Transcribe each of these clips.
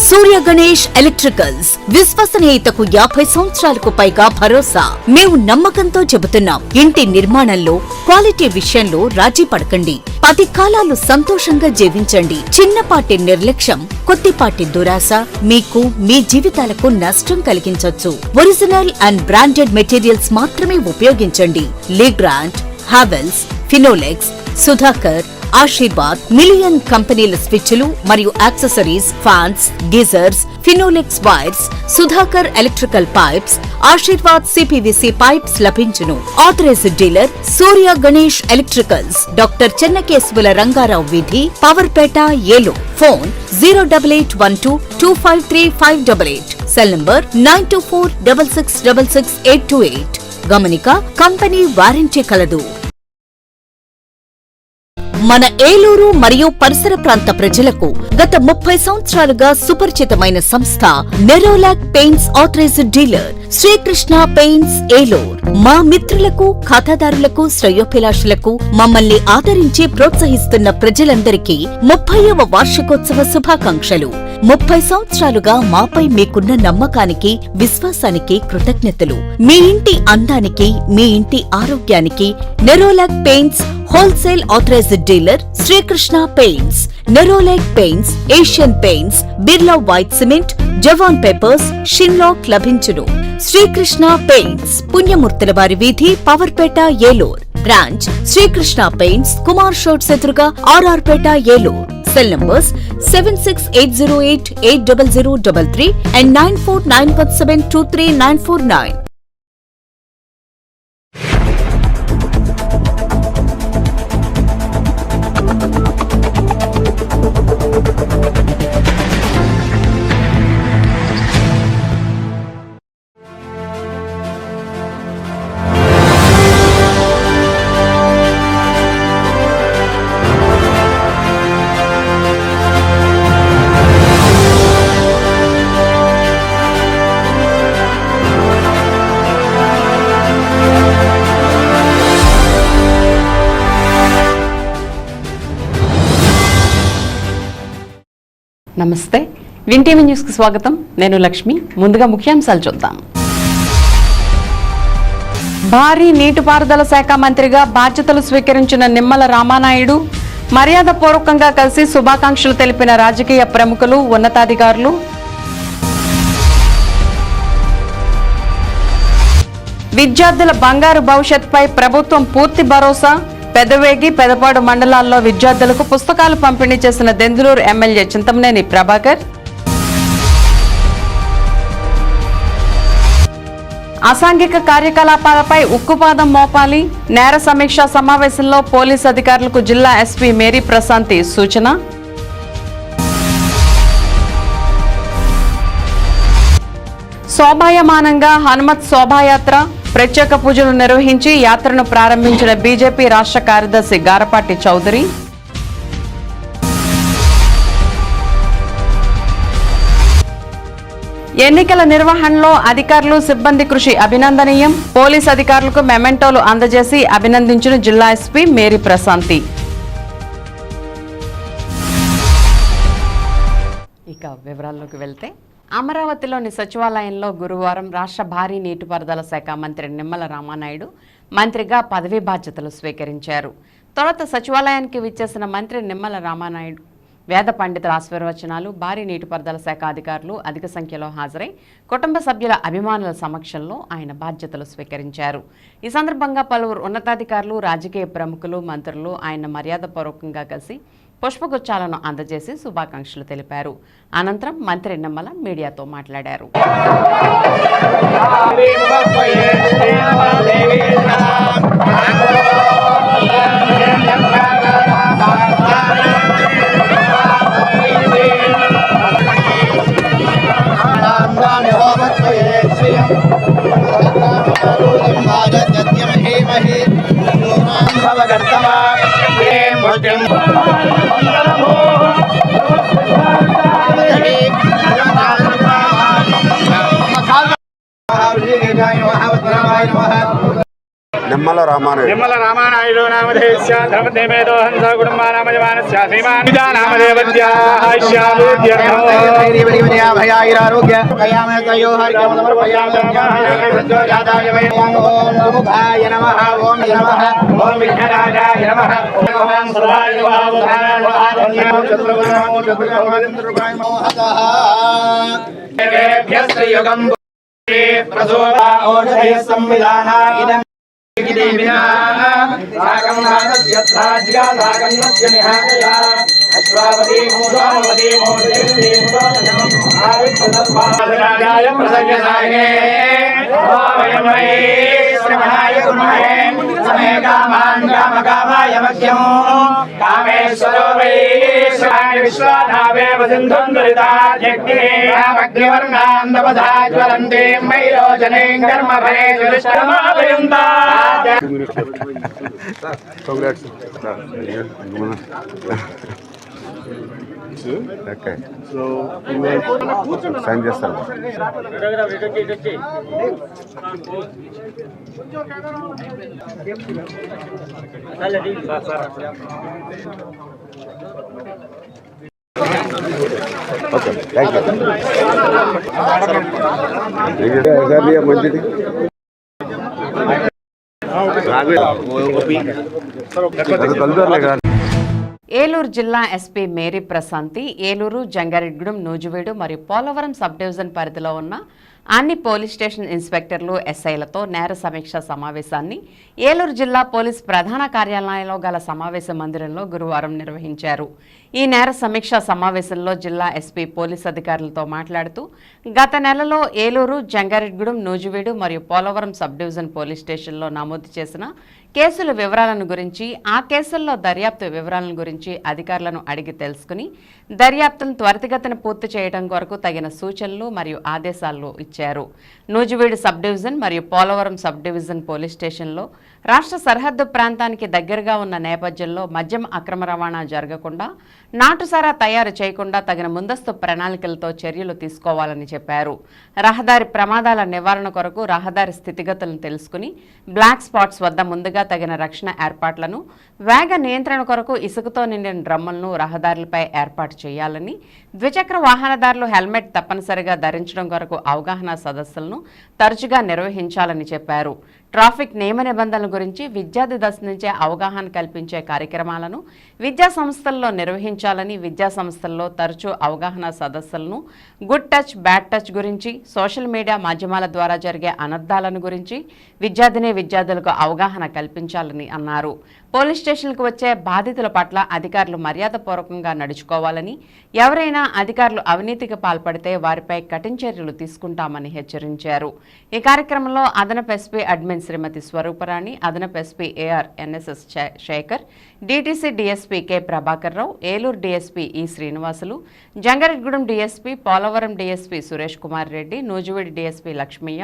సూర్య Ganesh electricals విశ్వసనీయతకు 50 సంవత్సరాలకు పైగా భరోసా. మేము నమ్మకంతో చెబుతున్నాం, ఇంటి నిర్మాణంలో క్వాలిటీ విషయంలో రాజీ పడకండి. 10 కాలాలు సంతోషంగా జీవించండి. చిన్నపాటి నిర్లక్ష్యం, కొద్దిపాటి దురాశ మీకు మీ జీవితాలకు నష్టం కలిగించొచ్చు. ఒరిజినల్ అండ్ బ్రాండెడ్ మెటీరియల్స్ మాత్రమే ఉపయోగించండి. Legrand, Havells, Finolex, Sudhakar, Ashirvad, million కంపెనీల స్విచ్లు మరియు accessories, fans, geysers, Finolex wires, Sudhakar electrical pipes, Ashirvad CPVC pipes లభించును. Authorised dealer Surya Ganesh electricals, doctor చెన్నకేశవుల రంగారావు వీధి, Powerpet, Eluru. Phone 08812253588. Cell number 9246666828. గమనిక, కంపెనీ వారంటీ కలదు. మన ఏలూరు మరియు పరిసర ప్రాంత ప్రజలకు గత 30 సంవత్సరాలుగా సుపరిచితమైన సంస్థ Nerolac paints authorised dealer Srikrishna paints Eluru. మా మిత్రులకు, ఖాతాదారులకు, శ్రేయోభిలాషులకు మమ్మల్ని ఆదరించి ప్రోత్సహిస్తున్న ప్రజలందరికీ 30వ వార్షికోత్సవ శుభాకాంక్షలు. 30 సంవత్సరాలుగా మాపై మీకున్న నమ్మకానికి, విశ్వాసానికి కృతజ్ఞతలు. మీ ఇంటి అందానికి, మీ ఇంటి ఆరోగ్యానికి Nerolac paints wholesale authorised dealer Srikrishna paints. Nerolac paints, Asian paints, Birla white cement, Jawan papers, షిన్లాక్ లభించును. శ్రీకృష్ణ పెయింట్స్, పుణ్యమూర్తుల వారి వీధి, పవర్పేట, ఏలూరు. బ్రాంచ్ శ్రీకృష్ణ పెయింట్స్, కుమార్ షోట్స్ ఎదురుగా, RR Peta, Eluru. Cell numbers 7680880033 and 9491723949. నమస్తే, విన్ టీవీ న్యూస్ కి స్వాగతం. నేను లక్ష్మి. ముందుగా ముఖ్యాంశాలు చూద్దాం. భారీ నీటిపారుదల శాఖ మంత్రిగా బాధ్యతలు స్వీకరించిన నిమ్మల రామానాయుడు మర్యాదపూర్వకంగా కలిసి శుభాకాంక్షలు తెలిపిన రాజకీయ ప్రముఖులు, ఉన్నతాధికారులు. విద్యార్థుల బంగారు భవిష్యత్తుపై ప్రభుత్వం పూర్తి భరోసా. పెదవేగి, పెదపాడు మండలాల్లో విద్యార్థులకు పుస్తకాలు పంపిణీ చేసిన దెందులూరు ఎమ్మెల్యే చింతమనేని ప్రభాకర్. అసాంఘిక కార్యకలాపాలపై ఉక్కుపాదం మోపాలి. నేర సమీక్షా సమావేశంలో పోలీసు అధికారులకు జిల్లా ఎస్పీ మేరీ ప్రశాంతి సూచన. శోభాయమానంగా హనుమత్ శోభాయాత్ర, ప్రత్యేక పూజలు నిర్వహించి యాత్రను ప్రారంభించిన బీజేపీ రాష్ట్ర కార్యదర్శి గారపాటి చౌదరి. ఎన్నికల నిర్వహణలో అధికారులు, సిబ్బంది కృషి అభినందనీయం. పోలీసు అధికారులకు మెమెంటోలు అందజేసి అభినందించిన జిల్లా ఎస్పీ మేరీ ప్రశాంతి. ఇక వివరాల్లోకి వెళ్తే, అమరావతిలోని సచివాలయంలో గురువారం రాష్ట్ర భారీ నీటిపారుదల శాఖ మంత్రి నిమ్మల రామానాయుడు మంత్రిగా పదవీ బాధ్యతలు స్వీకరించారు. తొలుత సచివాలయానికి విచ్చేసిన మంత్రి నిమ్మల రామానాయుడు వేద పండితుల ఆశీర్వచనాలు, భారీ నీటిపారుదల శాఖ అధికారులు అధిక సంఖ్యలో హాజరై కుటుంబ సభ్యుల అభిమానుల సమక్షంలో ఆయన బాధ్యతలు స్వీకరించారు. ఈ సందర్భంగా పలువురు ఉన్నతాధికారులు, రాజకీయ ప్రముఖులు, మంత్రులు ఆయన మర్యాదపూర్వకంగా కలిసి పుష్పగుచ్చాలను అందజేసి శుభాకాంక్షలు తెలిపారు. అనంతరం మంత్రి నిమ్మల మీడియాతో మాట్లాడారు. నిమ్మల నిమ్మల రామానాయుడు నామధేయస్య ధర్మదేవేదో హంస కుటుంబానామజమానస్య శ్రీమాన్ నామదేవత్యారోగ్య కయామయో హరికమ సమర్పయామి జాతాయ ఓం సుముఖాయ నమః ఓం నమః ఓం విఘ్నరాజాయ నమః ఓం సదాయ నమః చతుర్భుజాయ మోహతః యుగం ప్రసోదా ఓషధయ సంవిధానా ఇదం దేవినా సాగం నాదస్య త్రాజ్యా సాగం నస్య నిహాయా అశ్వావతి మూఢోమవతి మూఢేవి మూఢోనమః ఆవిత్తదపాదరాజాయ ప్రసయ్యసాయే ఓమయమై శ్రవణాయ గుణమహే సమే కామాన్ కామకామాయ మఖ్యం కామేశ్వరో వై శ్రాయ విశ్వానావేవ సింధుం దురితాజ్ఞేయామగ్నివర్ణాందపధా జ్వలంతే వైరోచనేం కర్మఫలే దురిష్టమాభయంతా. ఓకే సైన్ చేస్తాను. Okay thank you. మంచిది కలుద్దాంలే కానీ. ఏలూరు జిల్లా ఎస్పీ మేరీ ప్రశాంతి ఏలూరు, జంగారెడ్డిగూడెం, నూజివీడు మరియు పోలవరం సబ్ డివిజన్ పరిధిలో ఉన్న అన్ని పోలీస్ స్టేషన్ ఇన్స్పెక్టర్లు, ఎస్ఐలతో నేర సమీక్ష సమావేశాన్ని ఏలూరు జిల్లా పోలీస్ ప్రధాన కార్యాలయంలో గల సమావేశ మందిరంలో గురువారం నిర్వహించారు. ఈ నేర సమీక్ష సమావేశంలో జిల్లా ఎస్పీ పోలీస్ అధికారులతో మాట్లాడుతూ గత నెలలో ఏలూరు, జంగారెడ్డిగూడెం, నూజివీడు మరియు పోలవరం సబ్ డివిజన్ పోలీస్ స్టేషన్లో నమోదు చేసిన కేసుల వివరాలను గురించి, ఆ కేసుల్లో దర్యాప్తు వివరాలను గురించి అధికారులను అడిగి తెలుసుకుని దర్యాప్తును త్వరితగతిన పూర్తి చేయడం కొరకు తగిన సూచనలు మరియు ఆదేశాలు ఇచ్చారు. నూజివీడు సబ్ డివిజన్ మరియు పోలవరం సబ్ డివిజన్ పోలీస్ స్టేషన్లో రాష్ట్ర సరిహద్దు ప్రాంతానికి దగ్గరగా ఉన్న నేపథ్యంలో మద్యం అక్రమ రవాణా జరగకుండా, నాటుసారా తయారు చేయకుండా తగిన ముందస్తు ప్రణాళికలతో చర్యలు తీసుకోవాలని చెప్పారు. రహదారి ప్రమాదాల నివారణ కొరకు రహదారి స్థితిగతులను తెలుసుకుని బ్లాక్ స్పాట్స్ వద్ద ముందుగా తగిన రక్షణ ఏర్పాట్లను, వేగ నియంత్రణ కొరకు ఇసుకతో నిండిన డ్రమ్ములను రహదారులపై ఏర్పాటు చేయాలని, ద్విచక్ర వాహనదారులు హెల్మెట్ తప్పనిసరిగా ధరించడం కొరకు అవగాహన సదస్సులను తరచుగా నిర్వహించాలని చెప్పారు. ట్రాఫిక్ నియమ నిబంధనల గురించి విద్యార్థి దశ నుంచే అవగాహన కల్పించే కార్యక్రమాలను విద్యా సంస్థల్లో నిర్వహించాలని, విద్యా సంస్థల్లో తరచూ అవగాహన సదస్సులను, గుడ్ టచ్, బ్యాడ్ టచ్ గురించి, సోషల్ మీడియా మాధ్యమాల ద్వారా జరిగే అనర్థాలను గురించి విద్యార్థులకు అవగాహన కల్పించాలని అన్నారు. పోలీస్ స్టేషన్లకు వచ్చే బాధితుల పట్ల అధికారులు మర్యాదపూర్వకంగా నడుచుకోవాలని, ఎవరైనా అధికారులు అవినీతికి పాల్పడితే వారిపై కఠిన చర్యలు తీసుకుంటామని హెచ్చరించారు. ఈ కార్యక్రమంలో అదనపు ఎస్పీ అడ్మిన్ శ్రీమతి స్వరూపరాణి, అదనపు SP AR NSS Sekhar, DTC DSP K Prabhakar Rao, Eluru DSP E Srinivasulu, Jangareddygudem DSP, Polavaram DSP Suresh Kumar Reddy, Nuzvid DSP Lakshmaiah,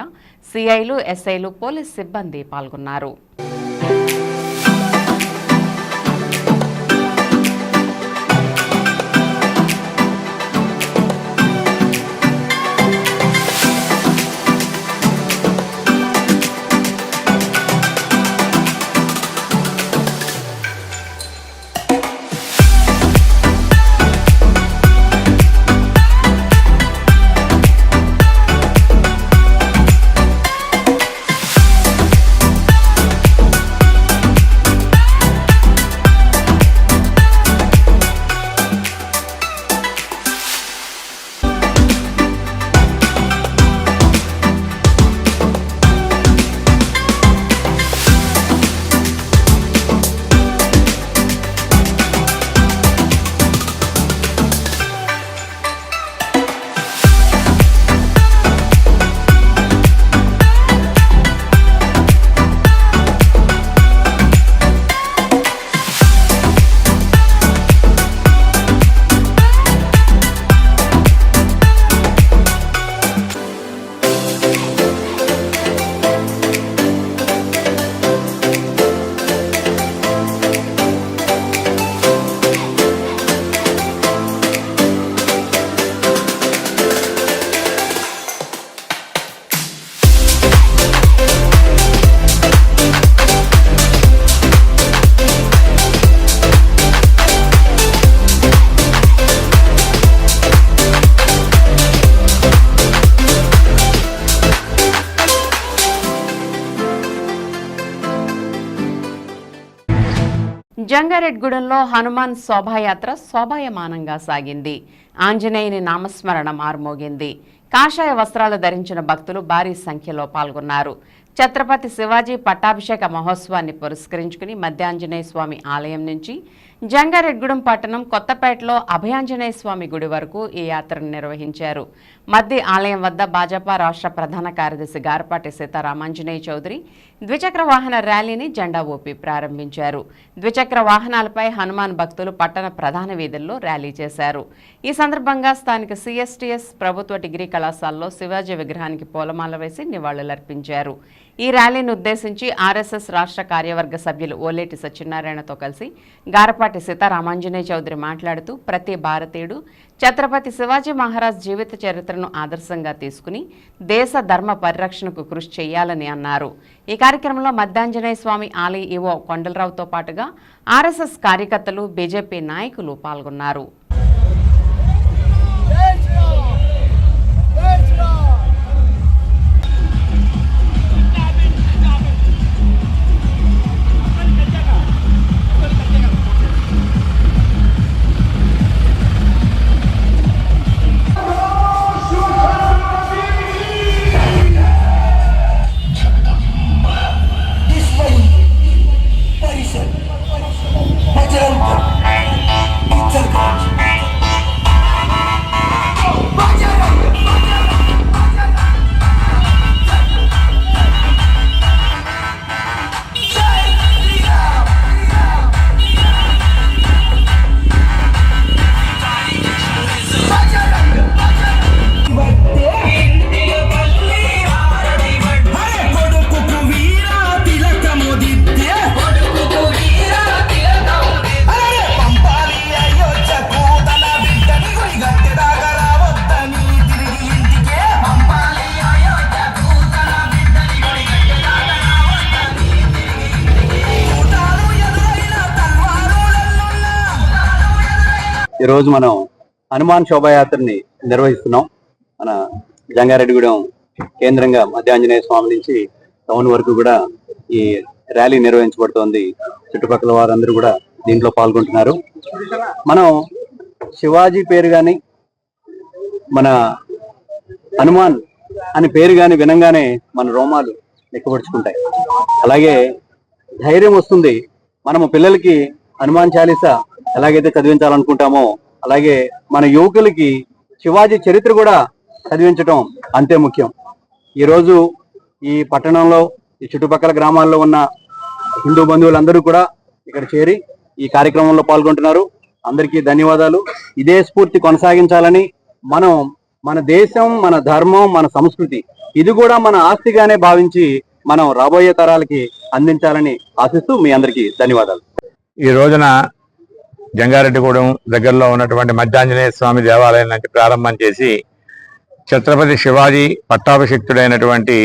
సిఐలు, ఎస్ఐలు, పోలీస్ సిబ్బంది పాల్గొన్నారు. జంగారెడ్గూడెంలో హనుమాన్ శోభాయాత్ర శోభాయమానంగా సాగింది. ఆంజనేయుని నామస్మరణ మార్మోగింది. కాషాయ వస్త్రాలు ధరించిన భక్తులు భారీ సంఖ్యలో పాల్గొన్నారు. ఛత్రపతి శివాజీ పట్టాభిషేక మహోత్సవాన్ని పురస్కరించుకుని మధ్యాంజనేయ స్వామి ఆలయం నుంచి జంగారెడ్గూడెం పట్టణం కొత్తపేటలో అభయాంజనేయ స్వామి గుడి వరకు ఈ యాత్రను నిర్వహించారు. మద్ది ఆలయం వద్ద భాజపా రాష్ట్ర ప్రధాన కార్యదర్శి గారపాటి సీతారామాంజనేయ చౌదరి ద్విచక్ర వాహన ర్యాలీని జెండా ఊపి ప్రారంభించారు. ద్విచక్ర వాహనాలపై హనుమాన్ భక్తులు పట్టణ ప్రధాన వీధుల్లో ర్యాలీ చేశారు. ఈ సందర్భంగా స్థానిక సిఎస్టిఎస్ ప్రభుత్వ డిగ్రీ కళాశాలలో శివాజీ విగ్రహానికి పూలమాల వేసి నివాళులర్పించారు. ఈ ర్యాలీని ఉద్దేశించి ఆర్ఎస్ఎస్ రాష్ట్ర కార్యవర్గ సభ్యులు ఓలేటి సత్యనారాయణతో కలిసి గారపాటి సీతారామాంజనేయ చౌదరి మాట్లాడుతూ ప్రతి భారతీయుడు ఛత్రపతి శివాజీ మహారాజ్ జీవిత చరిత్రను ఆదర్శంగా తీసుకుని దేశ ధర్మ పరిరక్షణకు కృషి చేయాలని అన్నారు. ఈ కార్యక్రమంలో మధ్యాంజనేయ స్వామి ఆలయ ఈవో కొండలరావుతో పాటుగా ఆర్ఎస్ఎస్ కార్యకర్తలు, బీజేపీ నాయకులు పాల్గొన్నారు. ఈరోజు మనం హనుమాన్ శోభాయాత్రని నిర్వహిస్తున్నాం. మన జంగారెడ్డిగూడెం కేంద్రంగా మధ్యాంజనేయ స్వామి నుంచి టౌన్ వరకు కూడా ఈ ర్యాలీ నిర్వహించబడుతోంది. చుట్టుపక్కల వారందరూ కూడా దీంట్లో పాల్గొంటున్నారు. మనం శివాజీ పేరు కానీ మన హనుమాన్ అని పేరు కానీ వినంగానే మన రోమాలు లెక్కపరుచుకుంటాయి. అలాగే ధైర్యం వస్తుంది. మనము పిల్లలకి హనుమాన్ చాలీసా ఎలాగైతే చదివించాలనుకుంటామో అలాగే మన యువకులకి శివాజీ చరిత్ర కూడా చదివించడం అంతే ముఖ్యం. ఈరోజు ఈ పట్టణంలో ఈ చుట్టుపక్కల గ్రామాల్లో ఉన్న హిందూ బంధువులందరూ కూడా ఇక్కడ చేరి ఈ కార్యక్రమంలో పాల్గొంటున్నారు. అందరికీ ధన్యవాదాలు. ఇదే స్ఫూర్తి కొనసాగించాలని మనం మన దేశం, మన ధర్మం, మన సంస్కృతి ఇది కూడా మన ఆస్తిగానే భావించి మనం రాబోయే తరాలకి అందించాలని ఆశిస్తూ మీ అందరికీ ధన్యవాదాలు. ఈ రోజున జంగారెడ్డిగూడెం దగ్గరలో ఉన్నటువంటి మధ్యాంజనేయ స్వామి దేవాలయం నుంచి ప్రారంభం చేసి ఛత్రపతి శివాజీ పట్టాభిషిక్తుడైనటువంటి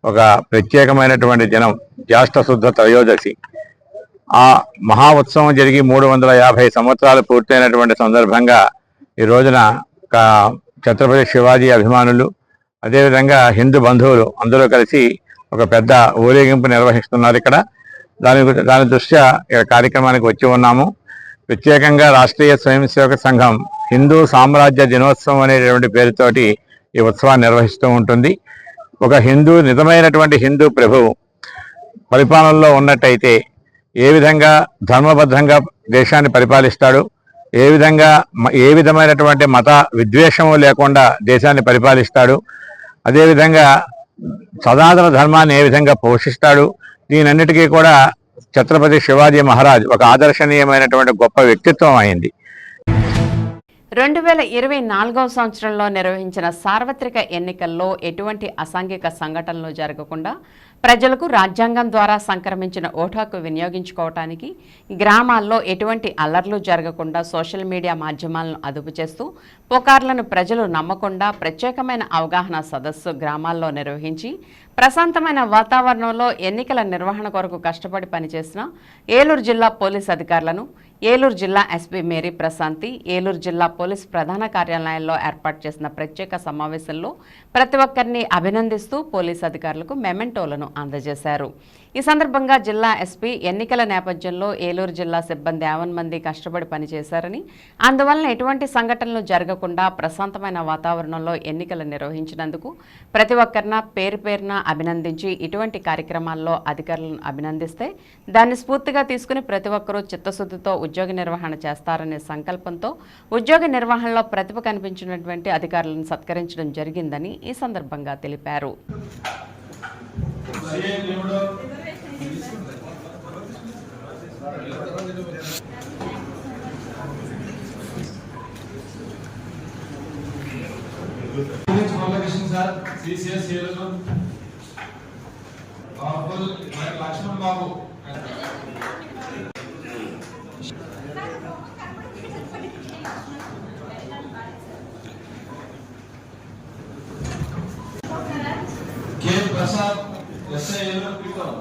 ఒక ప్రత్యేకమైనటువంటి దినం జ్యేష్ఠ శుద్ధ త్రయోదశి. ఆ మహా ఉత్సవం జరిగి 350 సంవత్సరాలు పూర్తయినటువంటి సందర్భంగా ఈ రోజున ఛత్రపతి శివాజీ అభిమానులు అదేవిధంగా హిందూ బంధువులు అందరూ కలిసి ఒక పెద్ద ఊరేగింపు నిర్వహిస్తున్నారు. ఇక్కడ దాని దృష్ట్యా కార్యక్రమానికి వచ్చి ఉన్నాము. ప్రత్యేకంగా రాష్ట్రీయ స్వయం సేవక సంఘం హిందూ సామ్రాజ్య దినోత్సవం అనేటువంటి పేరుతోటి ఈ ఉత్సవాన్ని నిర్వహిస్తూ ఉంటుంది. ఒక నిజమైనటువంటి హిందూ ప్రభువు పరిపాలనలో ఉన్నట్టయితే ఏ విధంగా ధర్మబద్ధంగా దేశాన్ని పరిపాలిస్తాడు, ఏ విధమైనటువంటి మత విద్వేషము లేకుండా దేశాన్ని పరిపాలిస్తాడు, అదేవిధంగా సనాతన ధర్మాన్ని ఏ విధంగా పోషిస్తాడు, దీనన్నిటికీ కూడా ఛత్రపతి శివాజీ మహారాజ్ ఒక ఆదర్శనీయమైనటువంటి గొప్ప వ్యక్తిత్వం అయింది. 2024వ సంవత్సరంలో నిర్వహించిన సార్వత్రిక ఎన్నికల్లో ఎటువంటి అసాంఘిక సంఘటనలు జరగకుండా ప్రజలకు రాజ్యాంగం ద్వారా సంక్రమించిన ఓటు హక్కు వినియోగించుకోవటానికి గ్రామాల్లో ఎటువంటి అల్లర్లు జరగకుండా సోషల్ మీడియా మాధ్యమాలను అదుపు చేస్తూ పుకార్లను ప్రజలు నమ్మకుండా ప్రత్యేకమైన అవగాహన సదస్సు గ్రామాల్లో నిర్వహించి ప్రశాంతమైన వాతావరణంలో ఎన్నికల నిర్వహణ కొరకు కష్టపడి పనిచేసిన ఏలూరు జిల్లా పోలీస్ అధికారులను ఏలూరు జిల్లా ఎస్పీ మేరీ ప్రశాంతి ఏలూరు జిల్లా పోలీస్ ప్రధాన కార్యాలయంలో ఏర్పాటు చేసిన ప్రత్యేక సమావేశంలో ప్రతి ఒక్కరిని అభినందిస్తూ పోలీస్ అధికారులకు మెమెంటోలను అందజేశారు. ఈ సందర్భంగా జిల్లా ఎస్పీ ఎన్నికల నేపథ్యంలో ఏలూరు జిల్లా సిబ్బంది 50 మంది కష్టపడి పనిచేశారని, అందువలన ఎటువంటి సంఘటనలు జరగకుండా ప్రశాంతమైన వాతావరణంలో ఎన్నికలు నిర్వహించినందుకు ప్రతి ఒక్కరిన పేరు పేరున అభినందించి ఇటువంటి కార్యక్రమాల్లో అధికారులను అభినందిస్తే దాన్ని స్ఫూర్తిగా తీసుకుని ప్రతి ఒక్కరూ చిత్తశుద్ధితో ఉద్యోగ నిర్వహణ చేస్తారనే సంకల్పంతో ఉద్యోగ నిర్వహణలో ప్రతిభ కనిపించినటువంటి అధికారులను సత్కరించడం జరిగిందని ఈ సందర్భంగా తెలిపారు. లక్ష్మణ్ బాబు కే ప్రసాద్ ఎస్ఐ ఏలూరు పీఠం,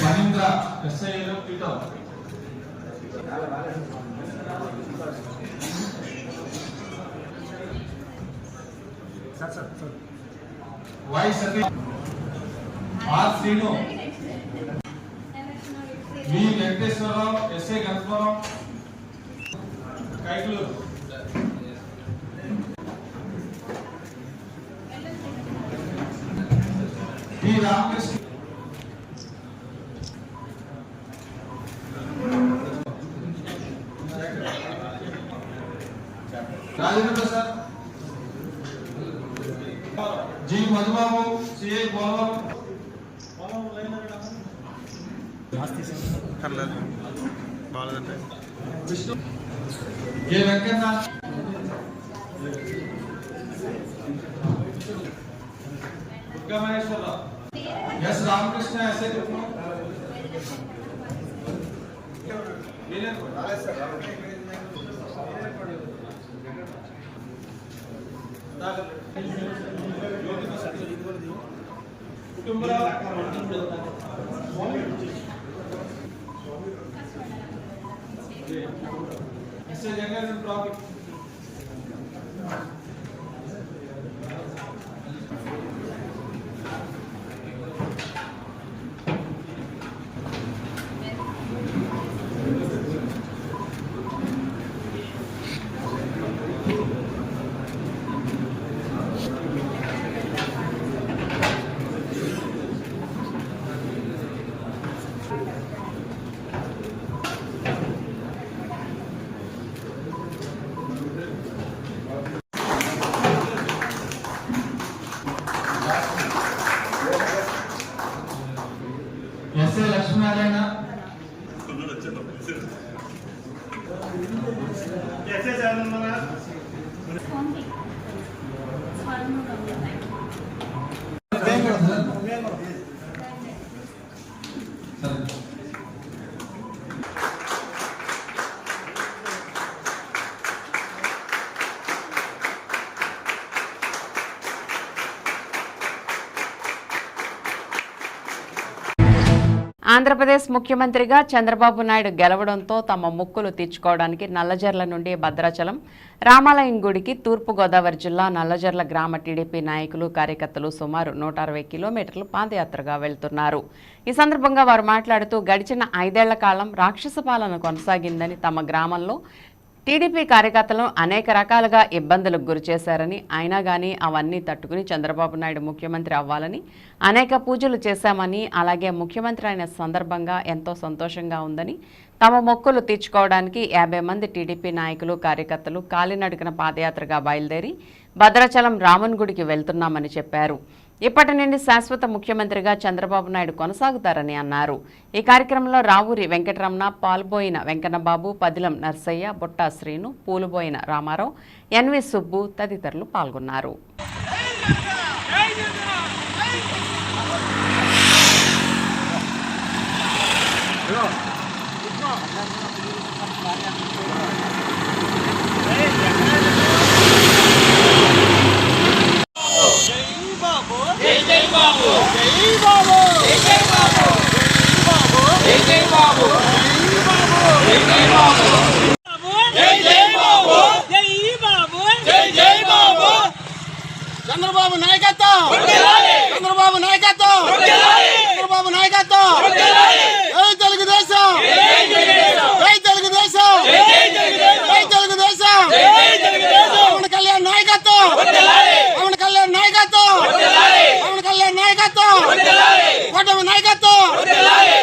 మహేంద్ర ఎస్ఐ ఏలూరు పీఠం, Y Satish, R Srinu, V Venkateswararao SI Ganapuram Kaitluru, V Ramakrishna, Rajendra Prasad, G Madhubabu, CI Polavaram, Vishnu, A Venkatanath, Durgamaheswararao, S Ramakrishna SI Kutumbarao, SI Jagan traffic, SI Lakshminarayana, Andhra Pradesh ముఖ్యమంత్రిగా చంద్రబాబు నాయుడు గెలవడంతో తమ మొక్కులు తీర్చుకోవడానికి నల్లజర్ల నుండి భద్రాచలం రామాలయం గుడికి తూర్పుగోదావరి జిల్లా నల్లజర్ల గ్రామ టీడీపీ నాయకులు కార్యకర్తలు సుమారు 160 కిలోమీటర్లు పాదయాత్రగా వెళ్తున్నారు. ఈ సందర్భంగా వారు మాట్లాడుతూ గడిచిన 5 ఏళ్ల కాలం రాక్షస పాలన కొనసాగిందని, తమ గ్రామంలో టీడీపీ కార్యకర్తలను అనేక రకాలుగా ఇబ్బందులకు గురిచేశారని, అయినా కానీ అవన్నీ తట్టుకుని చంద్రబాబు నాయుడు ముఖ్యమంత్రి అవ్వాలని అనేక పూజలు చేశామని, అలాగే ముఖ్యమంత్రి అయిన సందర్భంగా ఎంతో సంతోషంగా ఉందని, తమ మొక్కులు తీర్చుకోవడానికి 50 మంది టీడీపీ నాయకులు కార్యకర్తలు కాలినడకన పాదయాత్రగా బయలుదేరి భద్రాచలం రాముని గుడికి వెళ్తున్నామని చెప్పారు. ఇప్పటి నుండి శాశ్వత ముఖ్యమంత్రిగా చంద్రబాబు నాయుడు కొనసాగుతారని అన్నారు. ఈ కార్యక్రమంలో రావూరి వెంకటరమణ, పాల్బోయిన వెంకన్నబాబు, పదిలం నర్సయ్య, బుట్టా శ్రీను, పూలుబోయిన రామారావు, ఎన్వి సుబ్బు తదితరులు పాల్గొన్నారు. జై బాబు చంద్రబాబు నాయకత్వం, చంద్రబాబు నాయకత్వం, చంద్రబాబు నాయకత్వం. జై తెలుగుదేశం, జై తెలుగుదేశం, జై తెలుగుదేశం. పవన్ కళ్యాణ్ నాయకత్వం, పవన్ కళ్యాణ్ నాయకత్వం, పవన్ కళ్యాణ్ నాయకత్వం, కూటమి నాయకత్వం,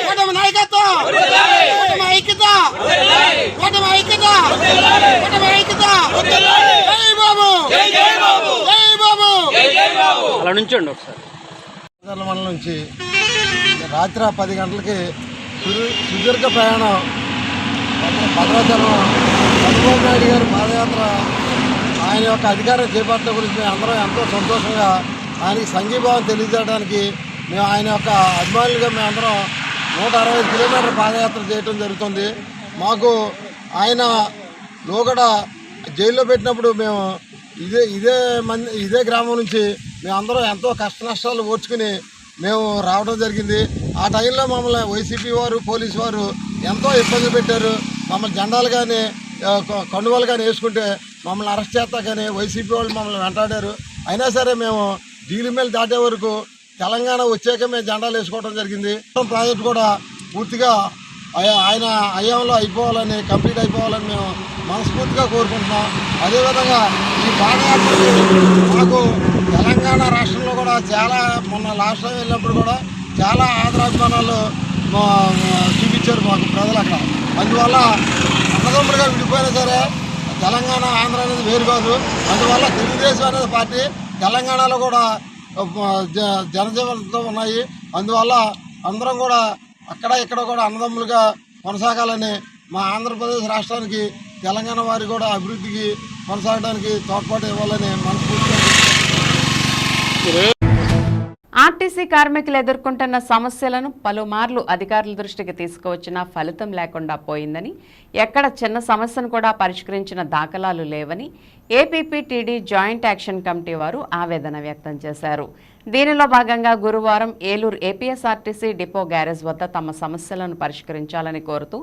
కూటమి నాయకత్వం, కూటమి ఐక్యత, కూటమి ఐక్యత, కూటమి ఐక్యత. జై బాబు, జై బాబు, జై బాబు. అలా నుంచండి ఒకసారి. మండలం నుంచి రాత్రి 10 గంటలకి సుదీర్ఘ ప్రయాణం భద్రాచలం చంద్రబాబు నాయుడు గారి పాదయాత్ర ఆయన యొక్క అధికారం చేపట్టడం గురించి మేము అందరం ఎంతో సంతోషంగా ఆయనకి సంఘీభావం తెలియజేయడానికి మేము ఆయన యొక్క అభిమానులుగా మేమందరం 165 కిలోమీటర్ల పాదయాత్ర చేయడం జరుగుతుంది. మాకు ఆయన లోగడ జైల్లో పెట్టినప్పుడు మేము ఇదే గ్రామం నుంచి మేమందరం ఎంతో కష్ట నష్టాలు ఓర్చుకుని మేము రావడం జరిగింది. ఆ టైంలో మమ్మల్ని వైసీపీ వారు, పోలీసు వారు ఎంతో ఇబ్బంది పెట్టారు. మమ్మల్ని జెండాలు కానీ కండువాలు కానీ వేసుకుంటే మమ్మల్ని అరెస్ట్ చేస్తా కానీ వైసీపీ వాళ్ళు మమ్మల్ని వెంటాడారు. అయినా సరే మేము డీలిమేలు దాటే వరకు తెలంగాణ వచ్చాక మేము జెండాలు వేసుకోవడం జరిగింది. ప్రాజెక్టు కూడా పూర్తిగా ఆయన హయాంలో అయిపోవాలని, కంప్లీట్ అయిపోవాలని మేము మనస్ఫూర్తిగా కోరుకుంటున్నాం. అదేవిధంగా ఈ పాదయాత్రకి మాకు తెలంగాణ రాష్ట్రంలో కూడా చాలా మొన్న లాస్ట్ టైం వెళ్ళినప్పుడు కూడా చాలా ఆదరాభిమానాలు చూపించారు మాకు ప్రజలు అక్కడ. అందువల్ల అన్నదమ్ములుగా విడిపోయినా సరే తెలంగాణ, ఆంధ్ర అనేది వేరు కాదు. అందువల్ల తెలుగుదేశం అనేది పార్టీ తెలంగాణలో కూడా జనజీవనంతో ఉన్నాయి. అందువల్ల అందరం కూడా అక్కడ ఇక్కడ కూడా అన్నదమ్ములుగా కొనసాగాలని, మా ఆంధ్రప్రదేశ్ రాష్ట్రానికి తెలంగాణ వారి కూడా అభివృద్ధికి కొనసాగడానికి తోడ్పాటు ఇవ్వాలని మనస్ఫూర్తిగా. ఆర్టీసీ కార్మికులు ఎదుర్కొంటున్న సమస్యలను పలుమార్లు అధికారుల దృష్టికి తీసుకువచ్చినా ఫలితం లేకుండా పోయిందని, ఎక్కడ చిన్న సమస్యను కూడా పరిష్కరించిన దాఖలాలు లేవని ఏపీపీటీడీ జాయింట్ యాక్షన్ కమిటీ వారు ఆవేదన వ్యక్తం చేశారు. దీనిలో భాగంగా గురువారం ఏలూరు ఏపీఎస్ఆర్టీసీ డిపో గ్యారేజ్ వద్ద తమ సమస్యలను పరిష్కరించాలని కోరుతూ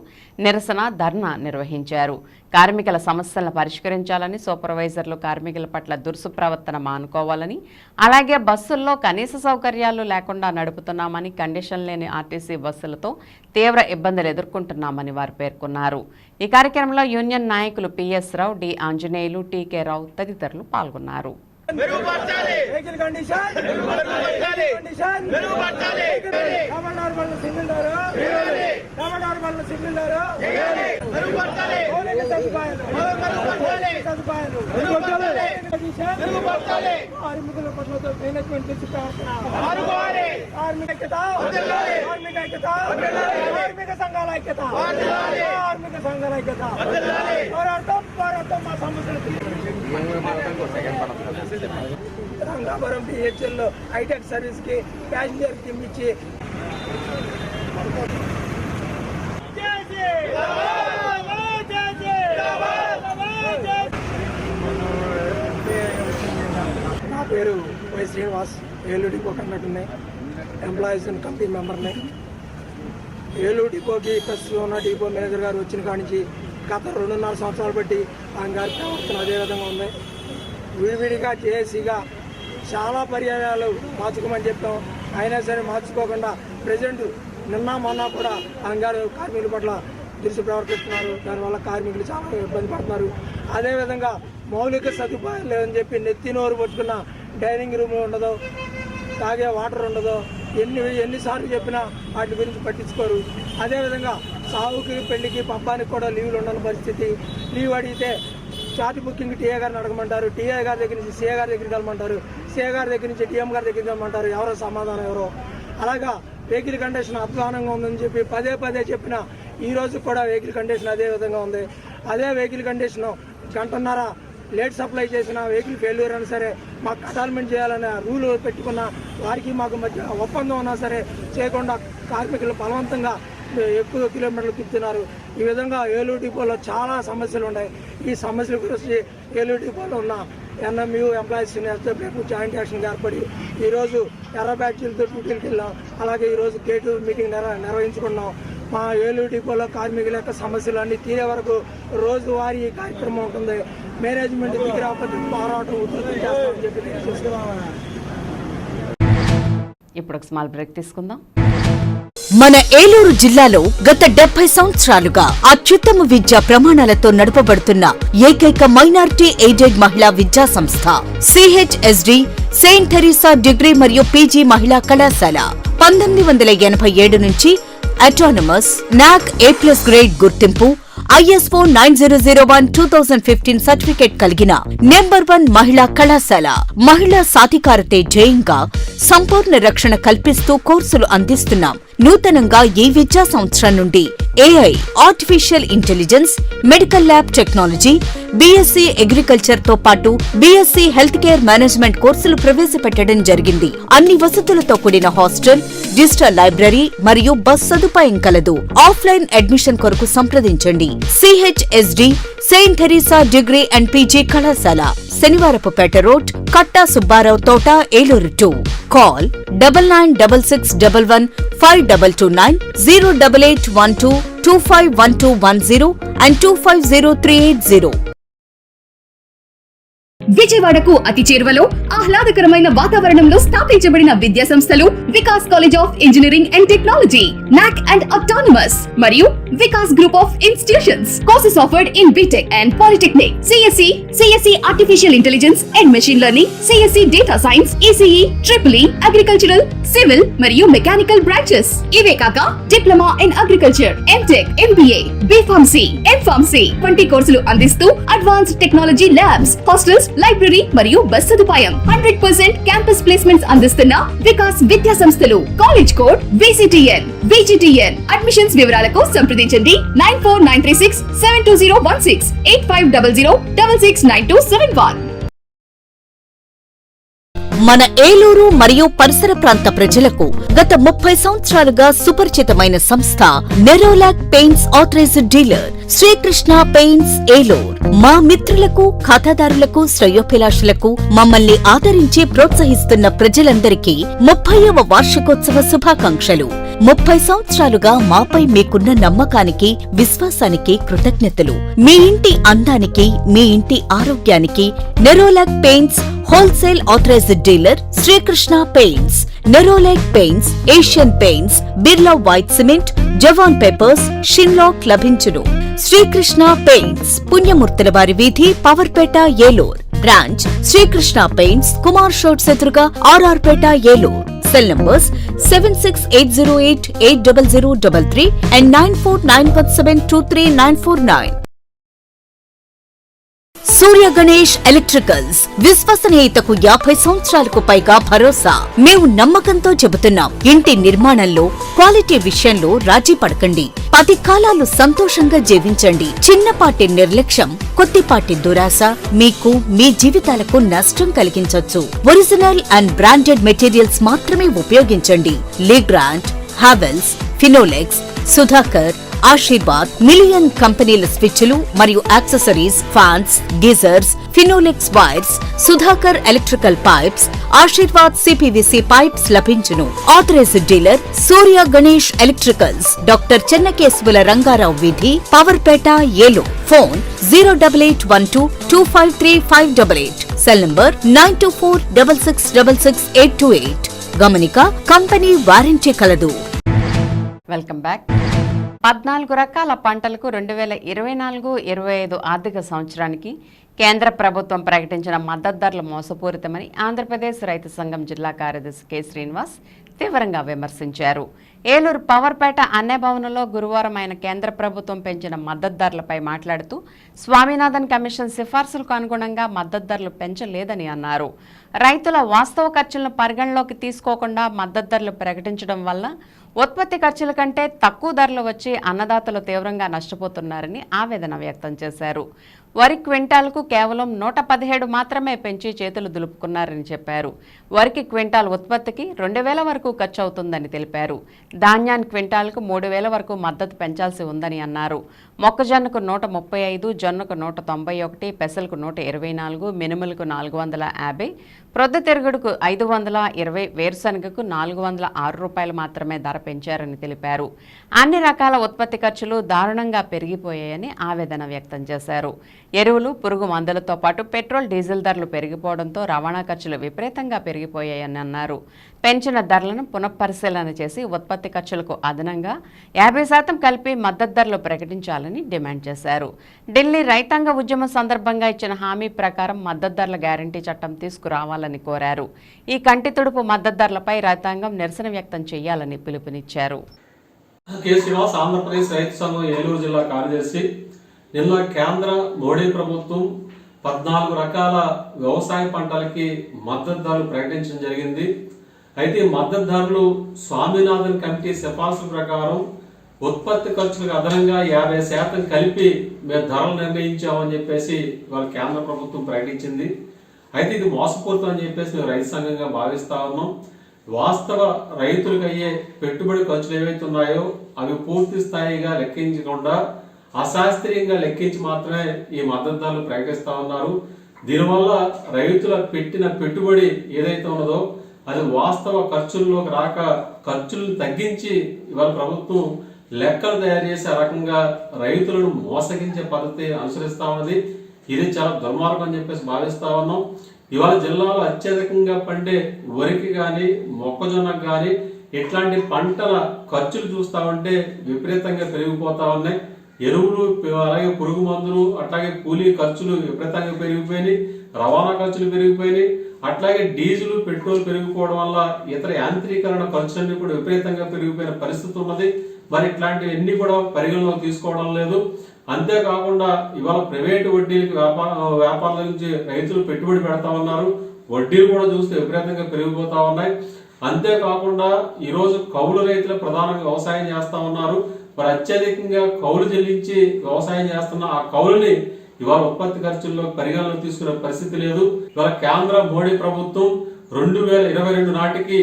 నిరసన ధర్నా నిర్వహించారు. కార్మికుల సమస్యలను పరిష్కరించాలని, సూపర్వైజర్లు కార్మికుల పట్ల దురుసు ప్రవర్తన మానుకోవాలని, అలాగే బస్సుల్లో కనీస సౌకర్యాలు లేకుండా నడుపుతున్నామని, కండిషన్ లేని ఆర్టీసీ బస్సులతో తీవ్ర ఇబ్బందులు ఎదుర్కొంటున్నామని వారు పేర్కొన్నారు. ఈ కార్యక్రమంలో యూనియన్ నాయకులు PS Rao, D Anjaneyulu, TK Rao తదితరులు పాల్గొన్నారు. రంగాపురం డిహెచ్ఎల్లో హైటెక్ సర్వీస్కి ప్యాసింజర్ ఇచ్చి నా పేరు వై శ్రీనివాస్, ఏలూరు డిపో కండక్టర్ని, ఎంప్లాయీస్ అండ్ కమిటీ మెంబర్ని. ఏలూరు డిపోకి ప్రస్తుతం ఉన్న డిపో మేనేజర్ గారు వచ్చిన కాడి నుంచి గత 2.5 సంవత్సరాలు బట్టి ఆయన గారి ప్రవర్తన అదేవిధంగా ఉంది. విడివిడిగా జేఏసీగా చాలా పర్యాయాలు మార్చుకోమని చెప్పాం, అయినా సరే మార్చుకోకుండా ప్రజెంట్ నిన్న మొన్న కూడా ఆయన గారు కార్మికుల పట్ల దురుసు ప్రవర్తిస్తున్నారు. దానివల్ల కార్మికులు చాలా ఇబ్బంది పడుతున్నారు. అదేవిధంగా మౌలిక సదుపాయాలు లేదని చెప్పి నెత్తి నోరు పట్టుకున్న డైనింగ్ రూమ్ ఉండదు, తాగే వాటర్ ఉండదు, ఎన్నిసార్లు చెప్పినా వాటి గురించి పట్టించుకోరు. అదేవిధంగా సాగుకి, పెళ్లికి, పబ్బానికి కూడా లీవ్లు ఉండని పరిస్థితి. లీవ్ అడిగితే చార్ట్ బుకింగ్ టీఏ గారిని అడగమంటారు, టీఏ గారి దగ్గర నుంచి సీఏ గారి దగ్గరికి వెళ్ళమంటారు, సీఏ గారి దగ్గర నుంచి డిఎం గారి దగ్గరికి వెళ్ళమంటారు. ఎవరో సమాధానం ఎవరో. అలాగా వెహికల్ కండిషన్ అధ్వానంగా ఉందని చెప్పి పదే చెప్పినా ఈరోజు కూడా వెహికల్ కండిషన్ అదే విధంగా ఉంది. అదే వెహికల్ కండిషన్ 1.5 గంట లేట్ సప్లై చేసిన వెహికల్ ఫెయిల్యూర్ అయినా సరే మాకు అటాల్మెంట్ చేయాలనే రూల్ పెట్టుకున్న వారికి మాకు మధ్య ఒప్పందం ఉన్నా సరే చేయకుండా కార్మికులు బలవంతంగా ఎక్కువ కిలోమీటర్లు తిప్పుతున్నారు. ఈ విధంగా ఏలూరు డిపోలో చాలా సమస్యలు ఉన్నాయి. ఈ సమస్యల గురించి ఏలూరు డిపోలో ఉన్న NMU employees SW joint action ఏర్పడి ఈరోజు ఎర్ర బ్యాడ్జీలతో డ్యూటీలకు వెళ్ళాం. అలాగే ఈరోజు గేటు మీటింగ్ నిర్వహించుకున్నాం. మా ఏలూరు డిపోలో కార్మికుల యొక్క సమస్యలన్నీ తీరే వరకు రోజువారీ ఈ కార్యక్రమం ఉంటుంది. మేనేజ్మెంట్ దగ్గర పోరాటం ఉధృతం చేస్తామని చెప్పి తెలియజేస్తున్నాను. ఇప్పుడు ఒక స్మాల్ బ్రేక్ తీసుకుందాం. మన ఏలూరు జిల్లాలో గత 70 సంవత్సరాలుగా అత్యుత్తమ విద్యా ప్రమాణాలతో నడపబడుతున్న ఏకైక మైనారిటీ ఎయిడెడ్ మహిళా విద్యా సంస్థ CHSD సెయింట్ థెరిసా డిగ్రీ మరియు PG మహిళా కళాశాల 1987 నుంచి అటానమస్ NAC A+ గ్రేడ్ గుర్తింపు ISO 9001:2015 సర్టిఫికేట్ కలిగిన నెంబర్ 1 మహిళా కళాశాల. మహిళా సాధికారతే ధ్యేయంగా సంపూర్ణ రక్షణ కల్పిస్తూ కోర్సులు అందిస్తున్నాం. నూతనంగా ఈ విద్యా సంవత్సరం నుండి AI artificial intelligence, medical lab technology, BSc agriculture తో పాటు BSc హెల్త్ కేర్ మేనేజ్మెంట్ కోర్సులు ప్రవేశపెట్టడం జరిగింది. అన్ని వసతులతో కూడిన హాస్టల్, డిజిటల్ లైబ్రరీ మరియు బస్ సదుపాయం కలదు. ఆఫ్లైన్ అడ్మిషన్ కొరకు సంప్రదించండి. CHSD Saint Theresa degree and PG కళాశాల, శనివారపుపేట రోడ్, కట్టా సుబ్బారావు తోట, ఏలూరు 2. Call 9966115229 08812251210 and 250380. విజయవాడకు అతి చేరువలో ఆహ్లాదకరమైన వాతావరణంలో స్థాపించబడిన విద్యా సంస్థలు Vikas college of engineering and technology, NAC and autonomous, మరియు Vikas group of institutions. Courses offered in BTech and Polytechnic, CSE artificial intelligence and machine learning, CSE data science, ECE, EEE, agricultural, civil మరియు మెకానికల్ బ్రాంచెస్. ఇవే కాక diploma in agriculture, MTech, MBA, B.Pharmacy, M.Pharmacy వంటి కోర్సులు అందిస్తూ advanced technology labs, hostels, library మరియు bus సదుపాయం. 100% campus placements అందిస్తున్న వికాస్ విద్యా సంస్థలు. College code VCTN, VGTN. Admissions వివరాలకు సంప్రదించండి 9493672016 8500669271. మన ఏలూరు మరియు పరిసర ప్రాంత ప్రజలకు గత 30 సంవత్సరాలుగా సుపరిచితమైన సంస్థ Nerolac paints authorised dealer Srikrishna paints Eluru. మా మిత్రులకు, ఖాతాదారులకు, శ్రేయోభిలాషులకు మమ్మల్ని ఆదరించి ప్రోత్సహిస్తున్న ప్రజలందరికీ 30వ వార్షికోత్సవ శుభాకాంక్షలు. 30 సంవత్సరాలుగా మాపై మీకున్న నమ్మకానికి, విశ్వాసానికి కృతజ్ఞతలు. మీ ఇంటి అందానికి, మీ ఇంటి ఆరోగ్యానికి Nerolac paints wholesale authorised dealer Srikrishna paints. Nerolac paints, Asian paints, Birla white cement, Jawan papers, షిన్లాక్ లభించును. శ్రీకృష్ణ పెయింట్స్, పుణ్యమూర్తుల వారి వీధి, పవర్పేట, ఏలూరు. బ్రాంచ్ శ్రీకృష్ణ పెయింట్స్, కుమార్ షోట్స్ ఎదురుగా, RR Peta, Eluru. Cell numbers 7680880033 and 9491723949. Surya Ganesh electricals, విశ్వసనీయతకు 50 సంవత్సరాలకు పైగా భరోసా. మేము నమ్మకంతో చెబుతున్నాం, ఇంటి నిర్మాణంలో, క్వాలిటీ విషయంలో రాజీ పడకండి. 10 కాలాలు సంతోషంగా జీవించండి. చిన్నపాటి నిర్లక్ష్యం, కొద్దిపాటి దురాశ మీకు మీ జీవితాలకు నష్టం కలిగించొచ్చు. ఒరిజినల్ అండ్ బ్రాండెడ్ మెటీరియల్స్ మాత్రమే ఉపయోగించండి. Legrand, Havells, Finolex, Sudhakar, Ashirvad, million కంపెనీల స్విచ్లు మరియు accessories, fans, geysers, Finolex wires, Sudhakar electrical pipes, Ashirvad CPVC pipes లభించును. Authorised dealer Surya Ganesh electricals, doctor చెన్నకేశవుల రంగారావు వీధి, Powerpet, Eluru. Phone 08812253588. Cell number 9246666828. గమనిక, కంపెనీ వారంటీ కలదు. Welcome back. 14 రకాల పంటలకు 2024-25 ఆర్థిక సంవత్సరానికి కేంద్ర ప్రభుత్వం ప్రకటించిన మద్దతు ధరలు మోసపూరితమని ఆంధ్రప్రదేశ్ రైతు సంఘం జిల్లా కార్యదర్శి కె. శ్రీనివాస్ తీవ్రంగా విమర్శించారు. ఏలూరు పవర్పేట అన్నే భవనంలో గురువారం ఆయన కేంద్ర ప్రభుత్వం పెంచిన మద్దతు ధరలపై మాట్లాడుతూ స్వామినాథన్ కమిషన్ సిఫార్సులకు అనుగుణంగా మద్దతు ధరలు పెంచలేదని అన్నారు. రైతుల వాస్తవ ఖర్చులను పరిగణలోకి తీసుకోకుండా మద్దతు ధరలు ప్రకటించడం వల్ల ఉత్పత్తి ఖర్చుల కంటే తక్కువ ధరలు వచ్చి అన్నదాతలు తీవ్రంగా నష్టపోతున్నారని ఆవేదన వ్యక్తం చేశారు. వరి క్వింటాల్కు కేవలం 117 మాత్రమే పెంచి చేతులు దులుపుకున్నారని చెప్పారు. వరికి క్వింటాల్ ఉత్పత్తికి 2000 వరకు ఖర్చు అవుతుందని తెలిపారు. ధాన్యాన్ని క్వింటాల్కు 3000 వరకు మద్దతు పెంచాల్సి ఉందని అన్నారు. మొక్కజొన్నకు 135, జొన్నకు 191, పెసలకు 124, మినుములకు 450, ప్రొద్దుతిరుగుడుకు 520, వేరుశనగకు 406 రూపాయలు మాత్రమే ధర పెంచారని తెలిపారు. అన్ని రకాల ఉత్పత్తి ఖర్చులు దారుణంగా పెరిగిపోయాయని ఆవేదన వ్యక్తం చేశారు. ఎరువులు, పురుగు మందులతో పాటు పెట్రోల్, డీజిల్ ధరలు పెరిగిపోవడంతో రవాణా ఖర్చులు విపరీతంగా పెరిగిపోయాయని అన్నారు. పెంచిన ధరలను పునఃపరిశీలన చేసి ఉత్పత్తి ఖర్చులకు అదనంగా 50% కలిపి మద్దతు ధరలు ప్రకటించాలని డిమాండ్ చేశారు. ఢిల్లీ రైతాంగ ఉద్యమం సందర్భంగా ఇచ్చిన హామీ ప్రకారం మద్దతు ధరల గ్యారంటీ చట్టం తీసుకురావాలని కోరారు. ఈ కంటి తుడుపు మద్దతు ధరలపై రైతాంగం నిరసన వ్యక్తం చేయాలని పిలుపునిచ్చారు. కె. శ్రీనివాస్, ఆంధ్రప్రదేశ్ రైతు సంఘం ఏలూరు జిల్లా కార్యదర్శి. నిన్న కేంద్ర మోడీ ప్రభుత్వం 14 రకాల వ్యవసాయ పంటలకి మద్దతు ధరలు ప్రకటించడం జరిగింది. అయితే మద్దతు ధరలు స్వామినాథన్ కమిటీ సిఫార్సు ప్రకారం ఉత్పత్తి ఖర్చులకు అదనంగా 50% కలిపి మేము ధరలు నిర్ణయించామని చెప్పేసి వాళ్ళ కేంద్ర ప్రభుత్వం ప్రకటించింది. అయితే ఇది మోసపూరితం అని చెప్పేసి మేము రైతు సంఘంగా భావిస్తా ఉన్నాం. వాస్తవ రైతులకు అయ్యే పెట్టుబడి ఖర్చులు ఏవైతే ఉన్నాయో అవి పూర్తి స్థాయిగా లెక్కించకుండా అశాస్త్రీయంగా లెక్కించి మాత్రమే ఈ మద్దతు ధరలు ప్రకటిస్తా ఉన్నారు. దీనివల్ల రైతుల పెట్టిన పెట్టుబడి ఏదైతే ఉన్నదో అది వాస్తవ ఖర్చుల్లోకి రాక ఖర్చులను తగ్గించి ఇవాళ ప్రభుత్వం లెక్కలు తయారు చేసే రకంగా రైతులను మోసగించే పద్ధతి అనుసరిస్తా ఉన్నది. ఇది చాలా దుర్మార్గం అని చెప్పేసి భావిస్తా ఉన్నాం. ఇవాళ జిల్లాలో అత్యధికంగా పండే వరికి కానీ మొక్కజొన్నకు కానీ ఇట్లాంటి పంటల ఖర్చులు చూస్తా ఉంటే విపరీతంగా పెరిగిపోతా ఉన్నాయి. ఎరువులు, అలాగే పురుగు మందులు, అట్లాగే కూలీ ఖర్చులు విపరీతంగా పెరిగిపోయినాయి. రవాణా ఖర్చులు పెరిగిపోయినాయి. అట్లాగే డీజిల్, పెట్రోల్ పెరిగిపోవడం వల్ల ఇతర యాంత్రీకరణ ఖర్చులన్నీ కూడా విపరీతంగా పెరిగిపోయిన పరిస్థితి ఉన్నది. మరి ఇట్లాంటివన్నీ కూడా పరిగణలోకి తీసుకోవడం లేదు. అంతేకాకుండా ఇవాళ ప్రైవేటు వడ్డీలకు వ్యాపారాల నుంచి రైతులు పెట్టుబడి పెడతా ఉన్నారు. వడ్డీలు కూడా చూస్తే విపరీతంగా పెరిగిపోతా ఉన్నాయి. అంతేకాకుండా ఈరోజు కౌలు రైతులు ప్రధానంగా వ్యవసాయం చేస్తా ఉన్నారు. మరి అత్యధికంగా కౌలు చెల్లించి వ్యవసాయం చేస్తున్న ఆ కౌలుని ఇవాళ ఉత్పత్తి ఖర్చుల్లో పరిగణలోకి తీసుకునే పరిస్థితి లేదు. ఇవాళ కేంద్ర మోడీ ప్రభుత్వం 2022 నాటికి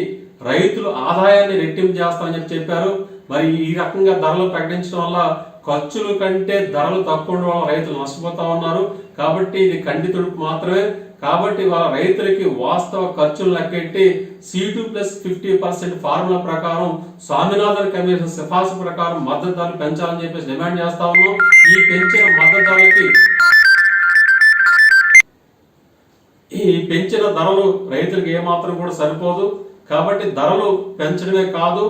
రైతుల ఆదాయాన్ని రెట్టింపు చేస్తామని చెప్పారు. మరి ఈ రకంగా ధరలు ప్రకటించడం వల్ల ఖర్చుల కంటే ధరలు తక్కువ ఉండడం వల్ల రైతులు నష్టపోతా ఉన్నారు. కాబట్టి ఇది కంటి తుడుపు మాత్రమే. కాబట్టి వాళ్ళ రైతులకి వాస్తవ ఖర్చులు లెక్కెట్టి C2+50% ఫార్ములా ప్రకారం స్వామినాథన్ కమిషన్ సిఫార్సు ప్రకారం మద్దతు ధరలు పెంచాలని చెప్పేసి డిమాండ్ చేస్తా ఉన్నాం. ఈ పెంచిన మద్దతు ధరలకి పెంచిన ధరలు రైతులకు ఏమాత్రం కూడా సరిపోదు. కాబట్టి ధరలు పెంచడమే కాదు,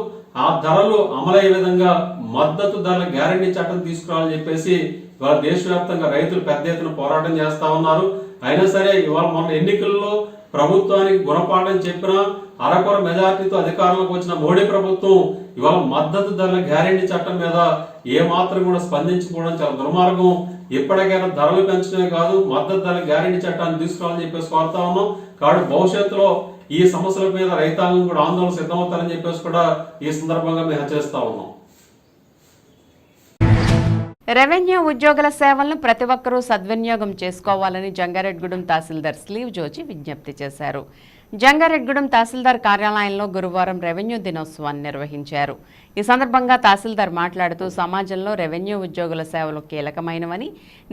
ఆ ధరలు అమలయ్యే విధంగా మద్దతు ధరల గ్యారంటీ చట్టం తీసుకురావాలని చెప్పేసి ఇవాళ దేశవ్యాప్తంగా రైతులు పెద్ద ఎత్తున పోరాటం చేస్తా ఉన్నారు. అయినా సరే ఇవాళ మొన్న ఎన్నికల్లో ప్రభుత్వానికి గుణపాఠం చెప్పిన అరకొర మెజార్టీతో అధికారంలోకి వచ్చిన మోడీ ప్రభుత్వం ఇవాళ మద్దతు ధరల గ్యారంటీ చట్టం మీద ఏ మాత్రం కూడా స్పందించుకోవడం చాలా దుర్మార్గం. ఎప్పటికైనా ధరలు పెంచడమే కాదు, మద్దతు ధరల గ్యారంటీ చట్టాన్ని తీసుకురావాలని చెప్పేసి కోరుతా ఉన్నాం. కాబట్టి భవిష్యత్తులో ఈ సమస్యల మీద రైతాంగం కూడా ఆందోళన సిద్ధమవుతారని చెప్పేసి కూడా ఈ సందర్భంగా మేము హెచ్చరిస్తా ఉన్నాం. రెవెన్యూ ఉద్యోగుల సేవలను ప్రతి ఒక్కరూ సద్వినియోగం చేసుకోవాలని జంగారెడ్గూడెం తహసీల్దార్ స్లీవ్ జోజి విజ్ఞప్తి చేశారు. జంగారెడ్గూడెం తహసీల్దార్ కార్యాలయంలో గురువారం రెవెన్యూ దినోత్సవాన్ని నిర్వహించారు. ఈ సందర్భంగా తహసీల్దార్ మాట్లాడుతూ సమాజంలో రెవెన్యూ ఉద్యోగుల సేవలు కీలకమైనవని,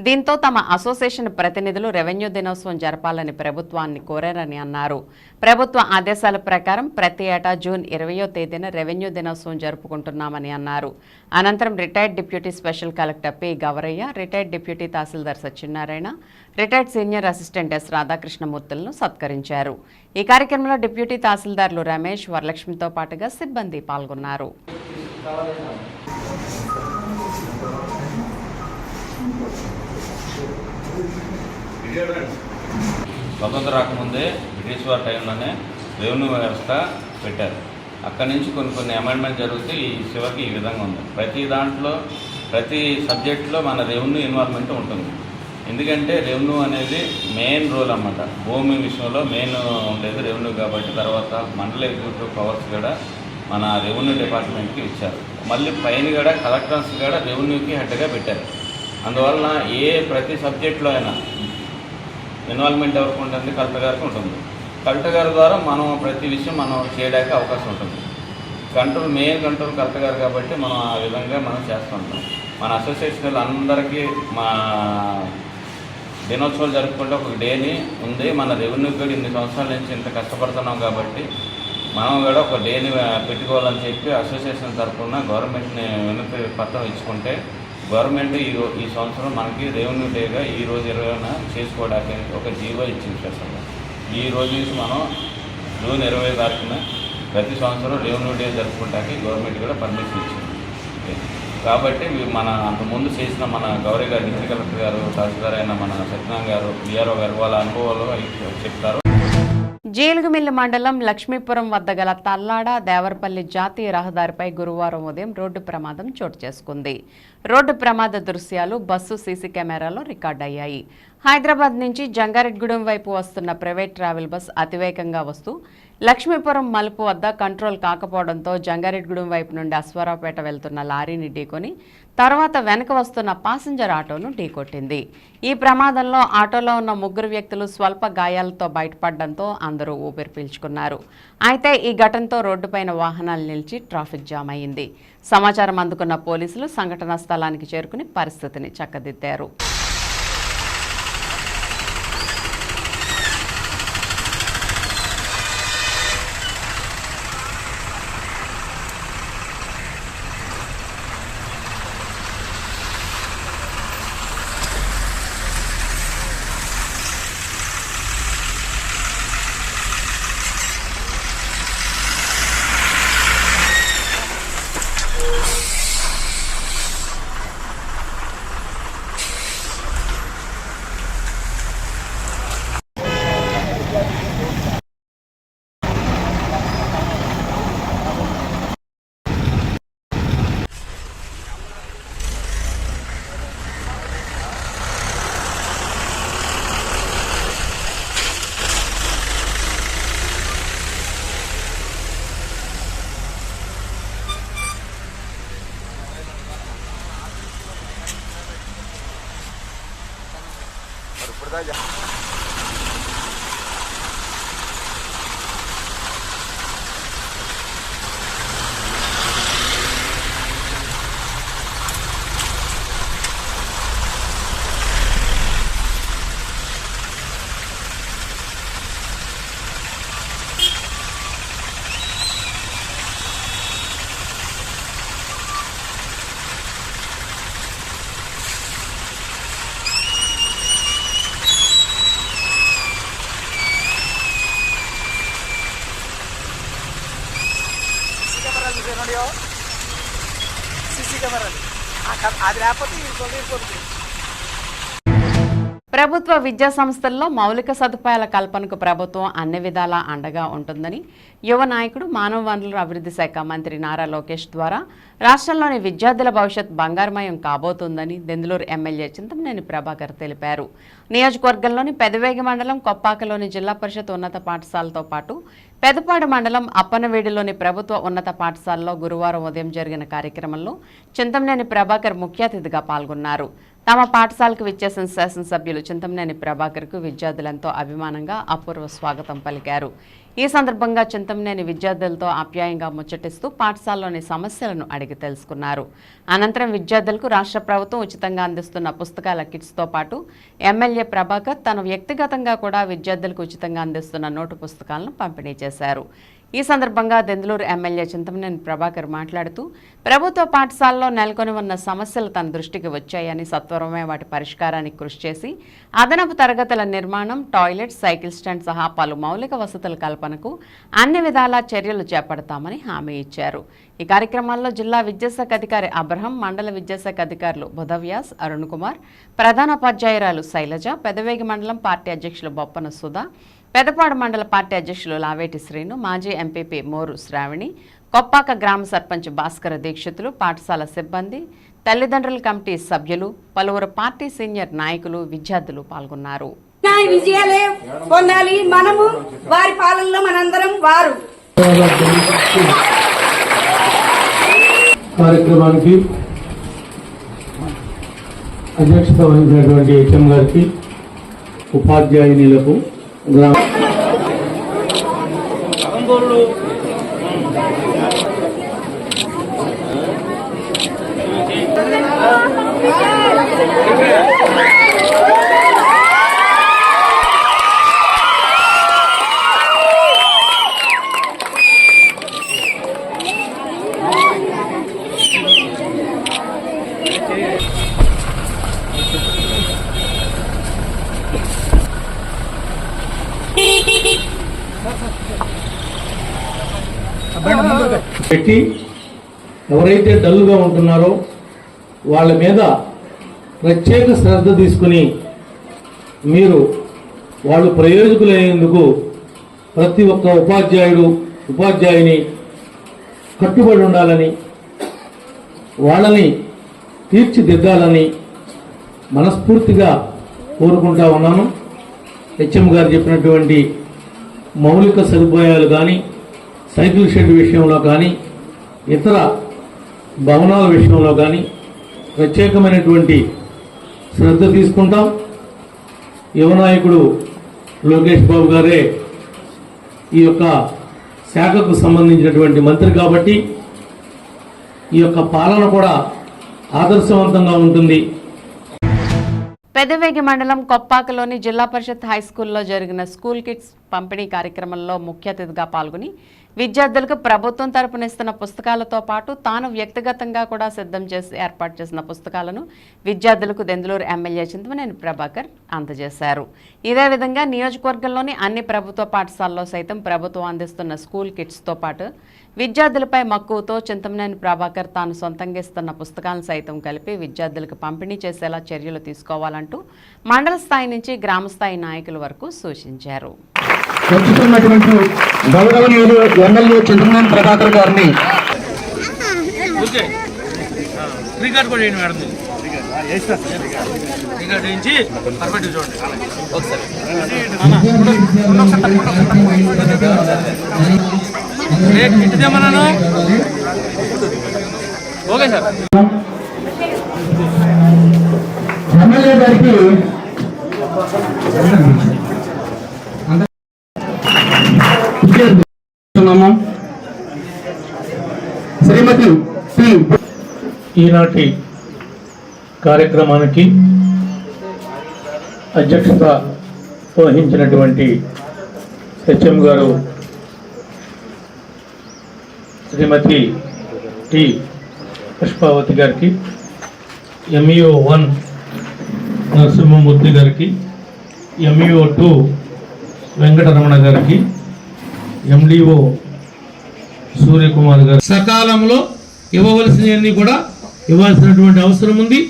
దీంతో తమ అసోసియేషన్ ప్రతినిధులు రెవెన్యూ దినోత్సవం జరపాలని ప్రభుత్వాన్ని కోరారని అన్నారు. ప్రభుత్వ ఆదేశాల ప్రకారం ప్రతి ఏటా జూన్ 20వ తేదీన రెవెన్యూ దినోత్సవం జరుపుకుంటున్నామని అన్నారు. అనంతరం retired deputy special collector P Gavarayya, retired deputy tahsildar Satyanarayana, retired senior assistant S రాధాకృష్ణమూర్తులను సత్కరించారు. ఈ కార్యక్రమంలో డిప్యూటీ తహసీల్దార్లు రమేష్, వరలక్ష్మితో పాటుగా సిబ్బంది పాల్గొన్నారు. స్వతంత్ర రాకముందే బ్రిటిష్ వారి టైంలోనే రెవెన్యూ వ్యవస్థ పెట్టారు. అక్కడి నుంచి కొన్ని అమెండ్మెంట్ జరిగితే ఈ చివరికి ఈ విధంగా ఉంది. ప్రతి దాంట్లో ప్రతి సబ్జెక్టులో మన రెవెన్యూ ఇన్వాల్వ్మెంట్ ఉంటుంది. ఎందుకంటే రెవెన్యూ అనేది మెయిన్ రోల్ అన్నమాట. భూమి విషయంలో మెయిన్ ఉండేది రెవెన్యూ కాబట్టి తర్వాత మండల ఎగ్జిక్యూటివ్ పవర్స్ కూడా మన రెవెన్యూ డిపార్ట్మెంట్కి ఇచ్చారు. మళ్ళీ పైన కూడా కలెక్టర్స్ కూడా రెవెన్యూకి హెడ్గా పెట్టారు. అందువలన ప్రతి సబ్జెక్టులో అయినా ఇన్వాల్వ్మెంట్ ఎవరికి ఉంటుంది? కలెక్టర్ గారికి ఉంటుంది. కలెక్టర్ గారి ద్వారా మనం ప్రతి విషయం మనం చేయడానికి అవకాశం ఉంటుంది. మెయిన్ కంట్రోల్ కలెక్టర్ గారు కాబట్టి మనం ఆ విధంగా మనం చేస్తుంటాం. మన అసోసియేషన్ అందరికీ మా దినోత్సవాలు జరుపుకుంటే ఒక డేని ఉంది. మన రెవెన్యూ కూడా ఇన్ని సంవత్సరాల నుంచి ఇంత కష్టపడుతున్నాం కాబట్టి మనం కూడా ఒక డేని పెట్టుకోవాలని చెప్పి అసోసియేషన్ తరఫున గవర్నమెంట్ని వినతి పత్రం ఇచ్చుకుంటే గవర్నమెంట్ ఈ సంవత్సరం మనకి రెవెన్యూ డేగా ఈ రోజు 20న చేసుకోవడానికి ఒక జీవో ఇచ్చింది సార్. ఈ రోజు నుంచి మనం జూన్ 20 తారీఖున ప్రతి సంవత్సరం రెవెన్యూ డే జరుపుకోవడానికి గవర్నమెంట్ కూడా పర్మిషన్ ఇచ్చింది. కాబట్టి మన అంతకుముందు చేసిన మన గౌరీ గారు, డిస్ట్రిక్ట్ కలెక్టర్ గారు, తహసీల్దార్ అయిన మన సత్యనారాయణ గారు, విఆర్ఓ గారు వాళ్ళ అనుభవాలు చెప్తారు. జీలుగుమిల్లి మండలం లక్ష్మీపురం వద్ద గల తల్లాడ దేవరపల్లి జాతీయ రహదారిపై గురువారం ఉదయం రోడ్డు ప్రమాదం చోటు చేసుకుంది. రోడ్డు ప్రమాద దృశ్యాలు బస్సు సీసీ కెమెరాలో రికార్డయ్యాయి. హైదరాబాద్ నుంచి జంగారెడ్గూడెం వైపు వస్తున్న ప్రైవేట్ ట్రావెల్ బస్ అతివేగంగా వస్తూ లక్ష్మీపురం మలుపు వద్ద కంట్రోల్ కాకపోవడంతో జంగారెడ్గూడెం వైపు నుండి అశ్వారావుపేట వెళ్తున్న లారీని ఢీకొని తర్వాత వెనక వస్తున్న ప్యాసింజర్ ఆటోను ఢీకొట్టింది. ఈ ప్రమాదంలో ఆటోలో ఉన్న 3 వ్యక్తులు స్వల్ప గాయాలతో బయటపడడంతో అందరూ ఊపిరి పీల్చుకున్నారు. అయితే ఈ ఘటనతో రోడ్డుపైన వాహనాలు నిలిచి ట్రాఫిక్ జామ్ అయింది. సమాచారం అందుకున్న పోలీసులు సంఘటనా స్థలానికి చేరుకుని పరిస్థితిని చక్కదిద్దారు. ప్రభుత్వ విద్యా సంస్థల్లో మౌలిక సదుపాయాల కల్పనకు ప్రభుత్వం అన్ని విధాలా అండగా ఉంటుందని యువ నాయకుడు, మానవ వనరుల అభివృద్ధి శాఖ మంత్రి నారా లోకేష్ ద్వారా రాష్ట్రంలోని విద్యార్థుల భవిష్యత్ బంగారుమయం కాబోతుందని దెందులూరు ఎమ్మెల్యే చింతమనేని ప్రభాకర్ తెలిపారు. నియోజకవర్గంలోని పెదవేగి మండలం కొప్పాకలోని జిల్లా పరిషత్ ఉన్నత పాఠశాలతో పాటు పెదపాడు మండలం అప్పనవేడిలోని ప్రభుత్వ ఉన్నత పాఠశాలలో గురువారం ఉదయం జరిగిన కార్యక్రమంలో చింతమనేని ప్రభాకర్ ముఖ్య అతిథిగా పాల్గొన్నారు. తమ పాఠశాలకు విచ్చేసిన శాసనసభ్యులు చింతమనేని ప్రభాకర్కు విద్యార్థులెంతో అభిమానంగా అపూర్వ స్వాగతం పలికారు. ఈ సందర్భంగా చింతమనేని విద్యార్థులతో ఆప్యాయంగా ముచ్చటిస్తూ పాఠశాలలోని సమస్యలను అడిగి తెలుసుకున్నారు. అనంతరం విద్యార్థులకు రాష్ట్ర ప్రభుత్వం ఉచితంగా అందిస్తున్న పుస్తకాల కిట్స్తో పాటు ఎమ్మెల్యే ప్రభాకర్ తన వ్యక్తిగతంగా కూడా విద్యార్థులకు ఉచితంగా అందిస్తున్న నోటు పుస్తకాలను పంపిణీ చేశారు. ఈ సందర్భంగా దెందులూరు ఎమ్మెల్యే చింతమనేని ప్రభాకర్ మాట్లాడుతూ ప్రభుత్వ పాఠశాలలో నెలకొని ఉన్న సమస్యలు తన దృష్టికి వచ్చాయని సత్వరమే వాటి పరిష్కారానికి కృషి చేసి అదనపు తరగతుల నిర్మాణం, టాయిలెట్, సైకిల్ స్టాండ్ సహా పలు మౌలిక వసతుల కల్పనకు అన్ని విధాలా చర్యలు చేపడతామని హామీ ఇచ్చారు. ఈ కార్యక్రమాల్లో జిల్లా విద్యాశాఖ అధికారి అబ్రహం, మండల విద్యాశాఖ అధికారులు బుధవ్యాస్, అరుణ్ కుమార్, ప్రధానోపాధ్యాయురాలు శైలజ, పెదవేగి మండలం పార్టీ అధ్యక్షులు బొప్పన సుధా, పెదపాడు మండల పార్టీ అధ్యక్షులు లావేటి శ్రీను, మాజీ ఎంపీపీ మోరు శ్రావణి, కొప్పాక గ్రామ సర్పంచ్ భాస్కర దీక్షితులు, పాఠశాల సిబ్బంది, తల్లిదండ్రుల కమిటీ సభ్యులు, పలువురు పార్టీ సీనియర్ నాయకులు, విద్యార్థులు పాల్గొన్నారు. విజయాలే పొందాలి మనము, వారి పాలనలో మనందరం వారు. కార్యక్రమానికి అధ్యక్షత వహించినటువంటి హెచ్ఎం గారికి, ఉపాధ్యాయునిలకు, పెట్టి ఎవరైతే డల్గా ఉంటున్నారో వాళ్ళ మీద ప్రత్యేక శ్రద్ధ తీసుకుని మీరు వాళ్ళు ప్రయోజకులయ్యేందుకు ప్రతి ఒక్క ఉపాధ్యాయుని కట్టుబడి ఉండాలని, వాళ్ళని తీర్చిదిద్దాలని మనస్ఫూర్తిగా కోరుకుంటా ఉన్నాను. హెచ్ఎం గారు చెప్పినటువంటి మౌలిక సదుపాయాలు కానీ, సైకిల్ షెడ్ విషయంలో కానీ, ఇతర భవనాల విషయంలో కానీ ప్రత్యేకమైనటువంటి శ్రద్ధ తీసుకుంటాం. యువనాయకుడు లోకేష్ బాబు గారే ఈ యొక్క శాఖకు సంబంధించినటువంటి మంత్రి కాబట్టి ఈ యొక్క పాలన కూడా ఆదర్శవంతంగా ఉంటుంది. పెదవేగి మండలం కొప్పాకలోని జిల్లా పరిషత్ హైస్కూల్లో జరిగిన స్కూల్ కిట్స్ పంపిణీ కార్యక్రమంలో ముఖ్య అతిథిగా పాల్గొని విద్యార్థులకు ప్రభుత్వం తరపున ఇస్తున్న పుస్తకాలతో పాటు తాను వ్యక్తిగతంగా కూడా సిద్ధం చేసి ఏర్పాటు చేసిన పుస్తకాలను విద్యార్థులకు దెందులూరు ఎమ్మెల్యే చింతమనేని ప్రభాకర్ అందజేశారు. ఇదే విధంగా నియోజకవర్గంలోని అన్ని ప్రభుత్వ పాఠశాలల్లో సైతం ప్రభుత్వం అందిస్తున్న స్కూల్ కిట్స్తో పాటు విద్యార్థులపై మక్కువతో చింతమనేని ప్రభాకర్ తాను సొంతంగా ఇస్తున్న పుస్తకాలను సైతం కలిపి విద్యార్థులకు పంపిణీ చేసేలా చర్యలు తీసుకోవాలంటూ మండల స్థాయి నుంచి గ్రామ స్థాయి నాయకుల వరకు సూచించారు. వచ్చుతున్నటువంటి గౌరవనీయులు ఎమ్మెల్యే చింతమనేని ప్రభాకర్ గారిని ఎమ్మెల్యే గారికి శ్రీమతి ఈనాటి కార్యక్రమానికి అధ్యక్షత వహించినటువంటి హెచ్ఎం గారు శ్రీమతి టి పుష్పావతి గారికి, ఎంఈఓ 1 నరసింహమూర్తి గారికి, ఎంఈఓ 2 వెంకటరమణ గారికి, ఎండిఓ సూర్యకుమార్ గారు సకాలంలో ఇవ్వవలసినవన్నీ కూడా ఇవ్వాల్సినటువంటి అవసరం ఉంది.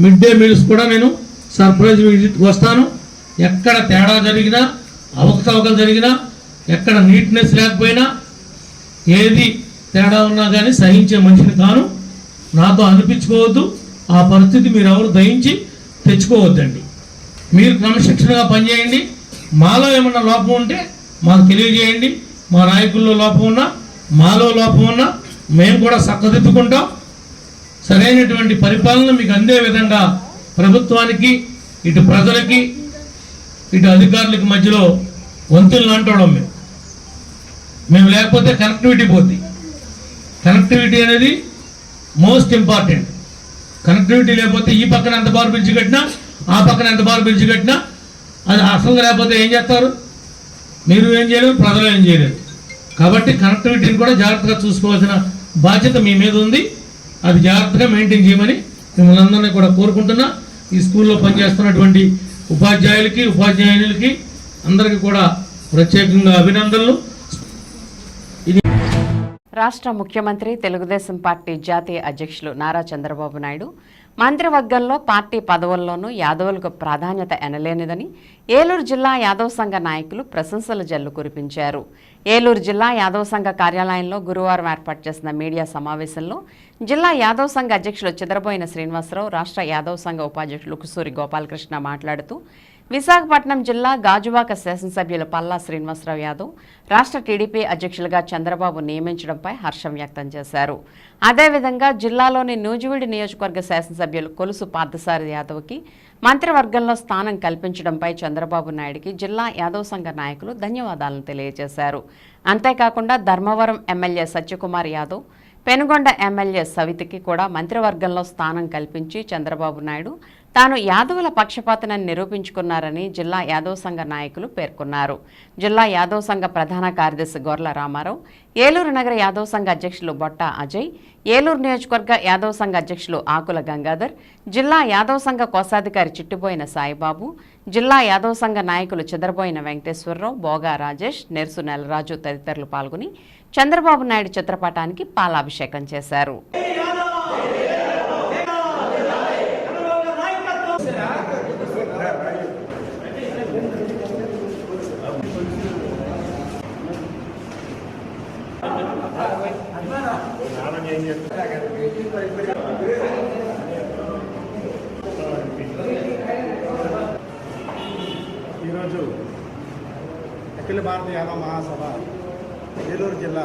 మిడ్ డే మీల్స్ కూడా నేను సర్ప్రైజ్ విజిట్కి వస్తాను. ఎక్కడ తేడా జరిగినా, అవకతవకలు జరిగినా, ఎక్కడ నీట్నెస్ లేకపోయినా, ఏది తేడా ఉన్నా కానీ సహించే మనిషిని కాను. నాతో అనిపించుకోవద్దు. ఆ పరిస్థితి మీరు ఎవరు దయించి తెచ్చుకోవద్దండి. మీరు క్రమశిక్షణగా పనిచేయండి. మాలో ఏమన్నా లోపం ఉంటే మాకు తెలియజేయండి. మా నాయకుల్లో లోపం ఉన్నా, మాలో లోపం ఉన్నా మేము కూడా చక్కదిద్దుకుంటాం. సరైనటువంటి పరిపాలన మీకు అందే విధంగా ప్రభుత్వానికి, ఇటు ప్రజలకి, ఇటు అధికారులకి మధ్యలో వంతులను అంటడం మేము లేకపోతే కనెక్టివిటీ పోద్ది. కనెక్టివిటీ అనేది మోస్ట్ ఇంపార్టెంట్. కనెక్టివిటీ లేకపోతే ఈ పక్కన ఎంత బారు పిలిచి కట్టినా, ఆ పక్కన ఎంత బారు పిలిచి కట్టినా అది అసలు లేకపోతే ఏం చేస్తారు? మీరు ఏం చేయలేరు, ప్రజలు ఏం చేయలేరు. కాబట్టి కనెక్టివిటీని కూడా జాగ్రత్తగా చూసుకోవాల్సిన బాధ్యత మీ మీద ఉంది. అది జాగ్రత్తగా మెయింటైన్ చేయమని మిమ్మల్ని అందరినీ కూడా కోరుకుంటున్నా. ఈ స్కూల్లో పనిచేస్తున్నటువంటి ఉపాధ్యాయులకి, ఉపాధ్యాయునికి అందరికీ కూడా ప్రత్యేకంగా అభినందనలు. రాష్ట్ర ముఖ్యమంత్రి తెలుగుదేశం పార్టీ జాతీయ అధ్యక్షులు నారా చంద్రబాబు నాయుడు మంత్రివర్గంలో పార్టీ పదవుల్లోనూ యాదవులకు ప్రాధాన్యత ఎనలేనిదని ఏలూరు జిల్లా యాదవ్ సంఘ నాయకులు ప్రశంసల జల్లు కురిపించారు. ఏలూరు జిల్లా యాదవ్ సంఘ కార్యాలయంలో గురువారం ఏర్పాటు చేసిన మీడియా సమావేశంలో జిల్లా యాదవ్ సంఘ అధ్యక్షులు చిదరబోయిన శ్రీనివాసరావు, రాష్ట్ర యాదవ్ సంఘ ఉపాధ్యక్షులు కుసూరి గోపాలకృష్ణ మాట్లాడుతూ విశాఖపట్నం జిల్లా గాజువాక శాసనసభ్యులు పల్లా శ్రీనివాసరావు యాదవ్ రాష్ట్ర టీడీపీ అధ్యక్షులుగా చంద్రబాబు నియమించడంపై హర్షం వ్యక్తం చేశారు. అదేవిధంగా జిల్లాలోని నూజివీడు నియోజకవర్గ శాసనసభ్యులు కొలుసు పార్థసారథి యాదవ్కి మంత్రివర్గంలో స్థానం కల్పించడంపై చంద్రబాబు నాయుడికి జిల్లా యాదవ్ సంఘ నాయకులు ధన్యవాదాలను తెలియజేశారు. అంతేకాకుండా ధర్మవరం ఎమ్మెల్యే సత్యకుమార్ యాదవ్, పెనుగొండ ఎమ్మెల్యే సవితికి కూడా మంత్రివర్గంలో స్థానం కల్పించి చంద్రబాబు నాయుడు తాను యాదవుల పక్షపాతనని నిరూపించుకున్నారని జిల్లా యాదవ సంఘ నాయకులు పేర్కొన్నారు. జిల్లా యాదవ సంఘ ప్రధాన కార్యదర్శి గొర్ల రామారావు, ఏలూరు నగర యాదవ సంఘ అధ్యక్షులు బొట్ట అజయ్, ఏలూరు నియోజకవర్గ యాదవ సంఘ అధ్యక్షులు ఆకుల గంగాధర్, జిల్లా యాదవ సంఘ కోశాధికారి చిట్టిబోయిన సాయిబాబు, జిల్లా యాదవ సంఘ నాయకులు చెదరబోయిన వెంకటేశ్వరరావు, బోగా రాజేష్, నెర్సు నెలరాజు తదితరులు పాల్గొని చంద్రబాబు నాయుడు చిత్రపటానికి పాలాభిషేకం చేశారు. ఈరోజు అఖిల భారత యాదవ మహాసభ ఏలూరు జిల్లా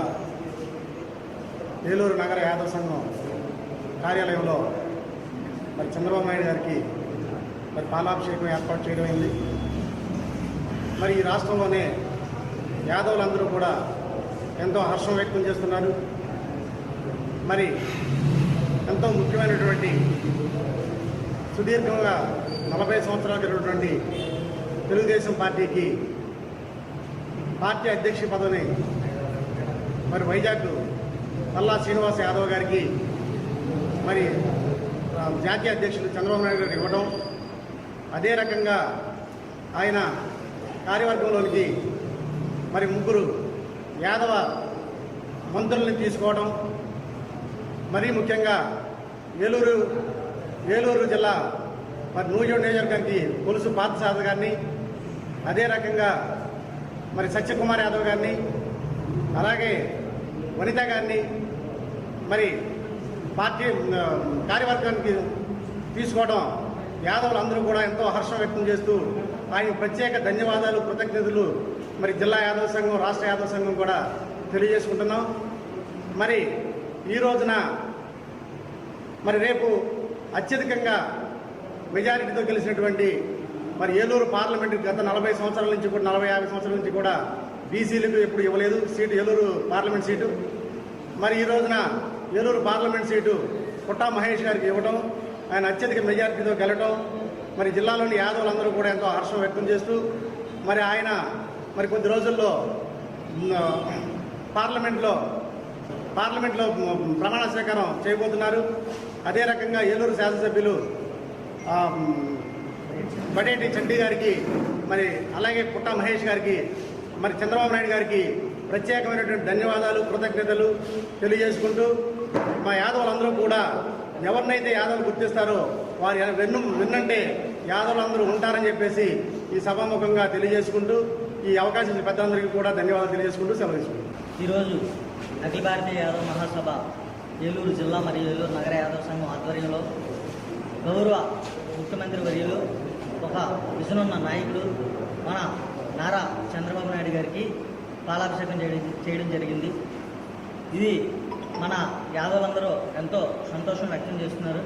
ఏలూరు నగర యాదవ సంఘం కార్యాలయంలో మరి చంద్రబాబు నాయుడు గారికి మరి పాలాభిషేకం ఏర్పాటు చేయడం అయింది. మరి ఈ రాష్ట్రంలోనే యాదవులందరూ కూడా ఎంతో హర్షం వ్యక్తం చేస్తున్నారు. మరి ఎంతో ముఖ్యమైనటువంటి సుదీర్ఘంగా 40 సంవత్సరాలు జరిగినటువంటి తెలుగుదేశం పార్టీకి పార్టీ అధ్యక్ష పదవిని మరి వైజాగ్ పల్లా శ్రీనివాస్ యాదవ్ గారికి మరి జాతీయ అధ్యక్షులు చంద్రబాబు నాయుడు గారికి ఇవ్వడం, అదే రకంగా ఆయన కార్యవర్గంలోనికి మరి 3 యాదవ మంత్రుల్ని తీసుకోవడం, మరీ ముఖ్యంగా ఏలూరు జిల్లా మరి నూజివీడు నియోజకవర్గానికి కొలుసు పార్థసారథి గారిని, అదే రకంగా మరి సత్యకుమార్ యాదవ్ గారిని, అలాగే వనిత గారిని మరి పార్టీ కార్యవర్గానికి తీసుకోవడం యాదవులు అందరూ కూడా ఎంతో హర్షం వ్యక్తం చేస్తూ ఆయన ప్రత్యేక ధన్యవాదాలు, కృతజ్ఞతలు మరి జిల్లా యాదవ సంఘం, రాష్ట్ర యాదవ సంఘం కూడా తెలియజేసుకుంటున్నాం. మరి ఈ రోజున మరి రేపు అత్యధికంగా మెజారిటీతో గెలిచినటువంటి మరి ఏలూరు పార్లమెంటు గత 40 సంవత్సరాల నుంచి కూడా 40-50 సంవత్సరాల నుంచి కూడా బీసీలకు ఎప్పుడు ఇవ్వలేదు సీటు, ఏలూరు పార్లమెంట్ సీటు. మరి ఈ రోజున ఏలూరు పార్లమెంట్ సీటు పుట్టా మహేష్ గారికి ఇవ్వడం, ఆయన అత్యధిక మెజారిటీతో గెలవడం మరి జిల్లాలోని యాదవులందరూ కూడా ఎంతో హర్షం వ్యక్తం చేస్తూ మరి ఆయన మరి కొద్ది రోజుల్లో పార్లమెంట్లో ప్రమాణ స్వీకారం చేయబోతున్నారు. అదే రకంగా ఏలూరు శాసనసభ్యులు బడేటి చంటి గారికి మరి అలాగే పుట్టా మహేష్ గారికి మరి చంద్రబాబు నాయుడు గారికి ప్రత్యేకమైనటువంటి ధన్యవాదాలు, కృతజ్ఞతలు తెలియజేసుకుంటూ మా యాదవులందరూ కూడా ఎవరినైతే యాదవులు గుర్తిస్తారో వారి వెన్నంటే యాదవులందరూ ఉంటారని చెప్పేసి ఈ సభాముఖంగా తెలియజేసుకుంటూ ఈ అవకాశం పెద్దలందరికీ కూడా ధన్యవాదాలు తెలియజేసుకుంటూ సెలవు తీసుకుంటాం. ఈరోజు అఖిల భారతీయ యాదవ మహాసభ ఏలూరు జిల్లా మరియు ఏలూరు నగర యాదవ సంఘం ఆధ్వర్యంలో గౌరవ ముఖ్యమంత్రి వర్యులు, ఒక విజనున్న నాయకుడు మన నారా చంద్రబాబు నాయుడు గారికి పాలాభిషేకం చేయడం జరిగింది. ఇది మన యాదవులందరూ ఎంతో సంతోషం వ్యక్తం చేస్తున్నారు.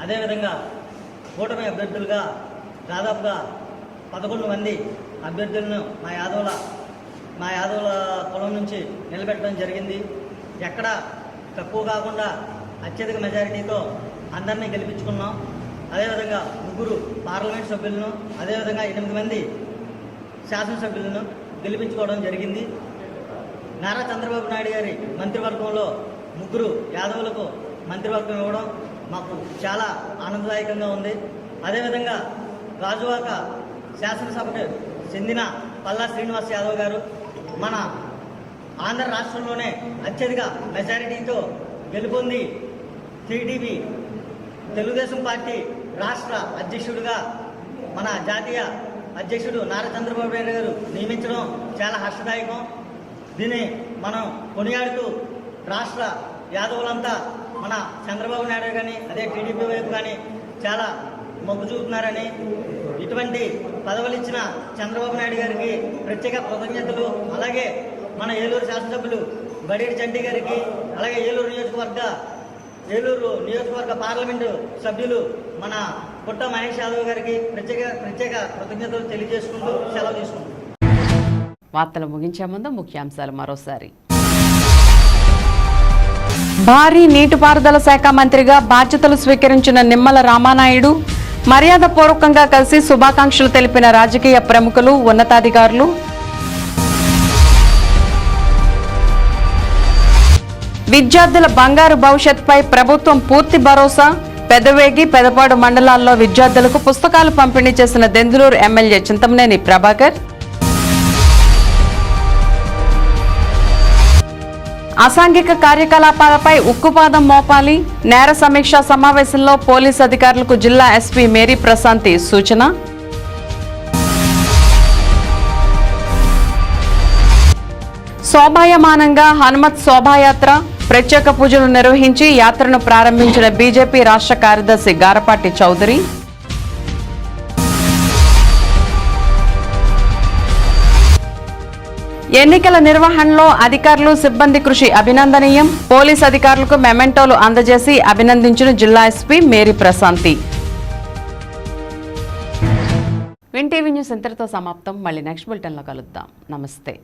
అదేవిధంగా కూటమి అభ్యర్థులుగా దాదాపుగా 11 మంది అభ్యర్థులను మా యాదవుల కులం నుంచి నిలబెట్టడం జరిగింది. ఎక్కడ తక్కువ కాకుండా అత్యధిక మెజారిటీతో అందరినీ గెలిపించుకున్నాం. అదేవిధంగా 3 పార్లమెంట్ సభ్యులను, అదేవిధంగా 8 మంది శాసనసభ్యులను గెలిపించుకోవడం జరిగింది. నారా చంద్రబాబు నాయుడు గారి మంత్రివర్గంలో 3 యాదవులకు మంత్రివర్గం ఇవ్వడం మాకు చాలా ఆనందదాయకంగా ఉంది. అదేవిధంగా గాజువాక శాసనసభకు చెందిన పల్లా శ్రీనివాస్ యాదవ్ గారు మన ఆంధ్ర రాష్ట్రంలోనే అత్యధిక మెజారిటీతో గెలుపొంది టీడీపీ తెలుగుదేశం పార్టీ రాష్ట్ర అధ్యక్షుడిగా మన జాతీయ అధ్యక్షుడు నారా చంద్రబాబు నాయుడు గారు నియమించడం చాలా హర్షదాయకం. దీన్ని మనం కొనియాడుతూ రాష్ట్ర యాదవులంతా మన చంద్రబాబు నాయుడు కానీ అదే టీడీపీ వైపు కానీ చాలా మొగ్గు చూపుతున్నారని, ఇటువంటి పదవులు ఇచ్చిన చంద్రబాబు నాయుడు గారికి ప్రత్యేక కృతజ్ఞతలు. అలాగే మన ఏలూరు శాసనసభ్యులు బడేటి చంటి గారికి, అలాగే ఏలూరు నియోజకవర్గ పార్లమెంటు సభ్యులు మన పుట్ట మహేష్ యాదవ్ గారికి ప్రత్యేక కృతజ్ఞతలు తెలియజేసుకుంటూ సెలవు తీసుకుంటాం. వార్తలు ముగించే ముందు ముఖ్యాంశాలు మరోసారి. భారీ నీటిపారుదల శాఖ మంత్రిగా బాధ్యతలు స్వీకరించిన నిమ్మల రామానాయుడు మర్యాదపూర్వకంగా కలిసి శుభాకాంక్షలు తెలిపిన రాజకీయ ప్రముఖులు, ఉన్నతాధికారులు. విద్యార్థుల బంగారు భవిష్యత్తుపై ప్రభుత్వం పూర్తి భరోసా. పెదవేగి, పెదపాడు మండలాల్లో విద్యార్థులకు పుస్తకాలు పంపిణీ చేసిన దెందులూరు ఎమ్మెల్యే చింతమనేని ప్రభాకర్. అసాంఘిక కార్యకలాపాలపై ఉక్కుపాదం మోపాలి. నేర సమీక్షా సమావేశంలో పోలీసు అధికారులకు జిల్లా ఎస్పీ మేరీ ప్రశాంతి సూచన. శోభాయమానంగా హనుమత్ శోభాయాత్ర, ప్రత్యేక పూజలు నిర్వహించి యాత్రను ప్రారంభించిన బీజేపీ రాష్ట్ర కార్యదర్శి గారపాటి చౌదరి. ఎన్నికల నిర్వహణలో అధికారులు, సిబ్బంది కృషి అభినందనీయం. పోలీసు అధికారులకు మెమెంటోలు అందజేసి అభినందించిన జిల్లా SP Mary Prasanthi. Win TV news ఇంతటితో సమాప్తం. మళ్ళీ నెక్స్ట్ బులెటిన్లో కలుద్దాం. నమస్తే.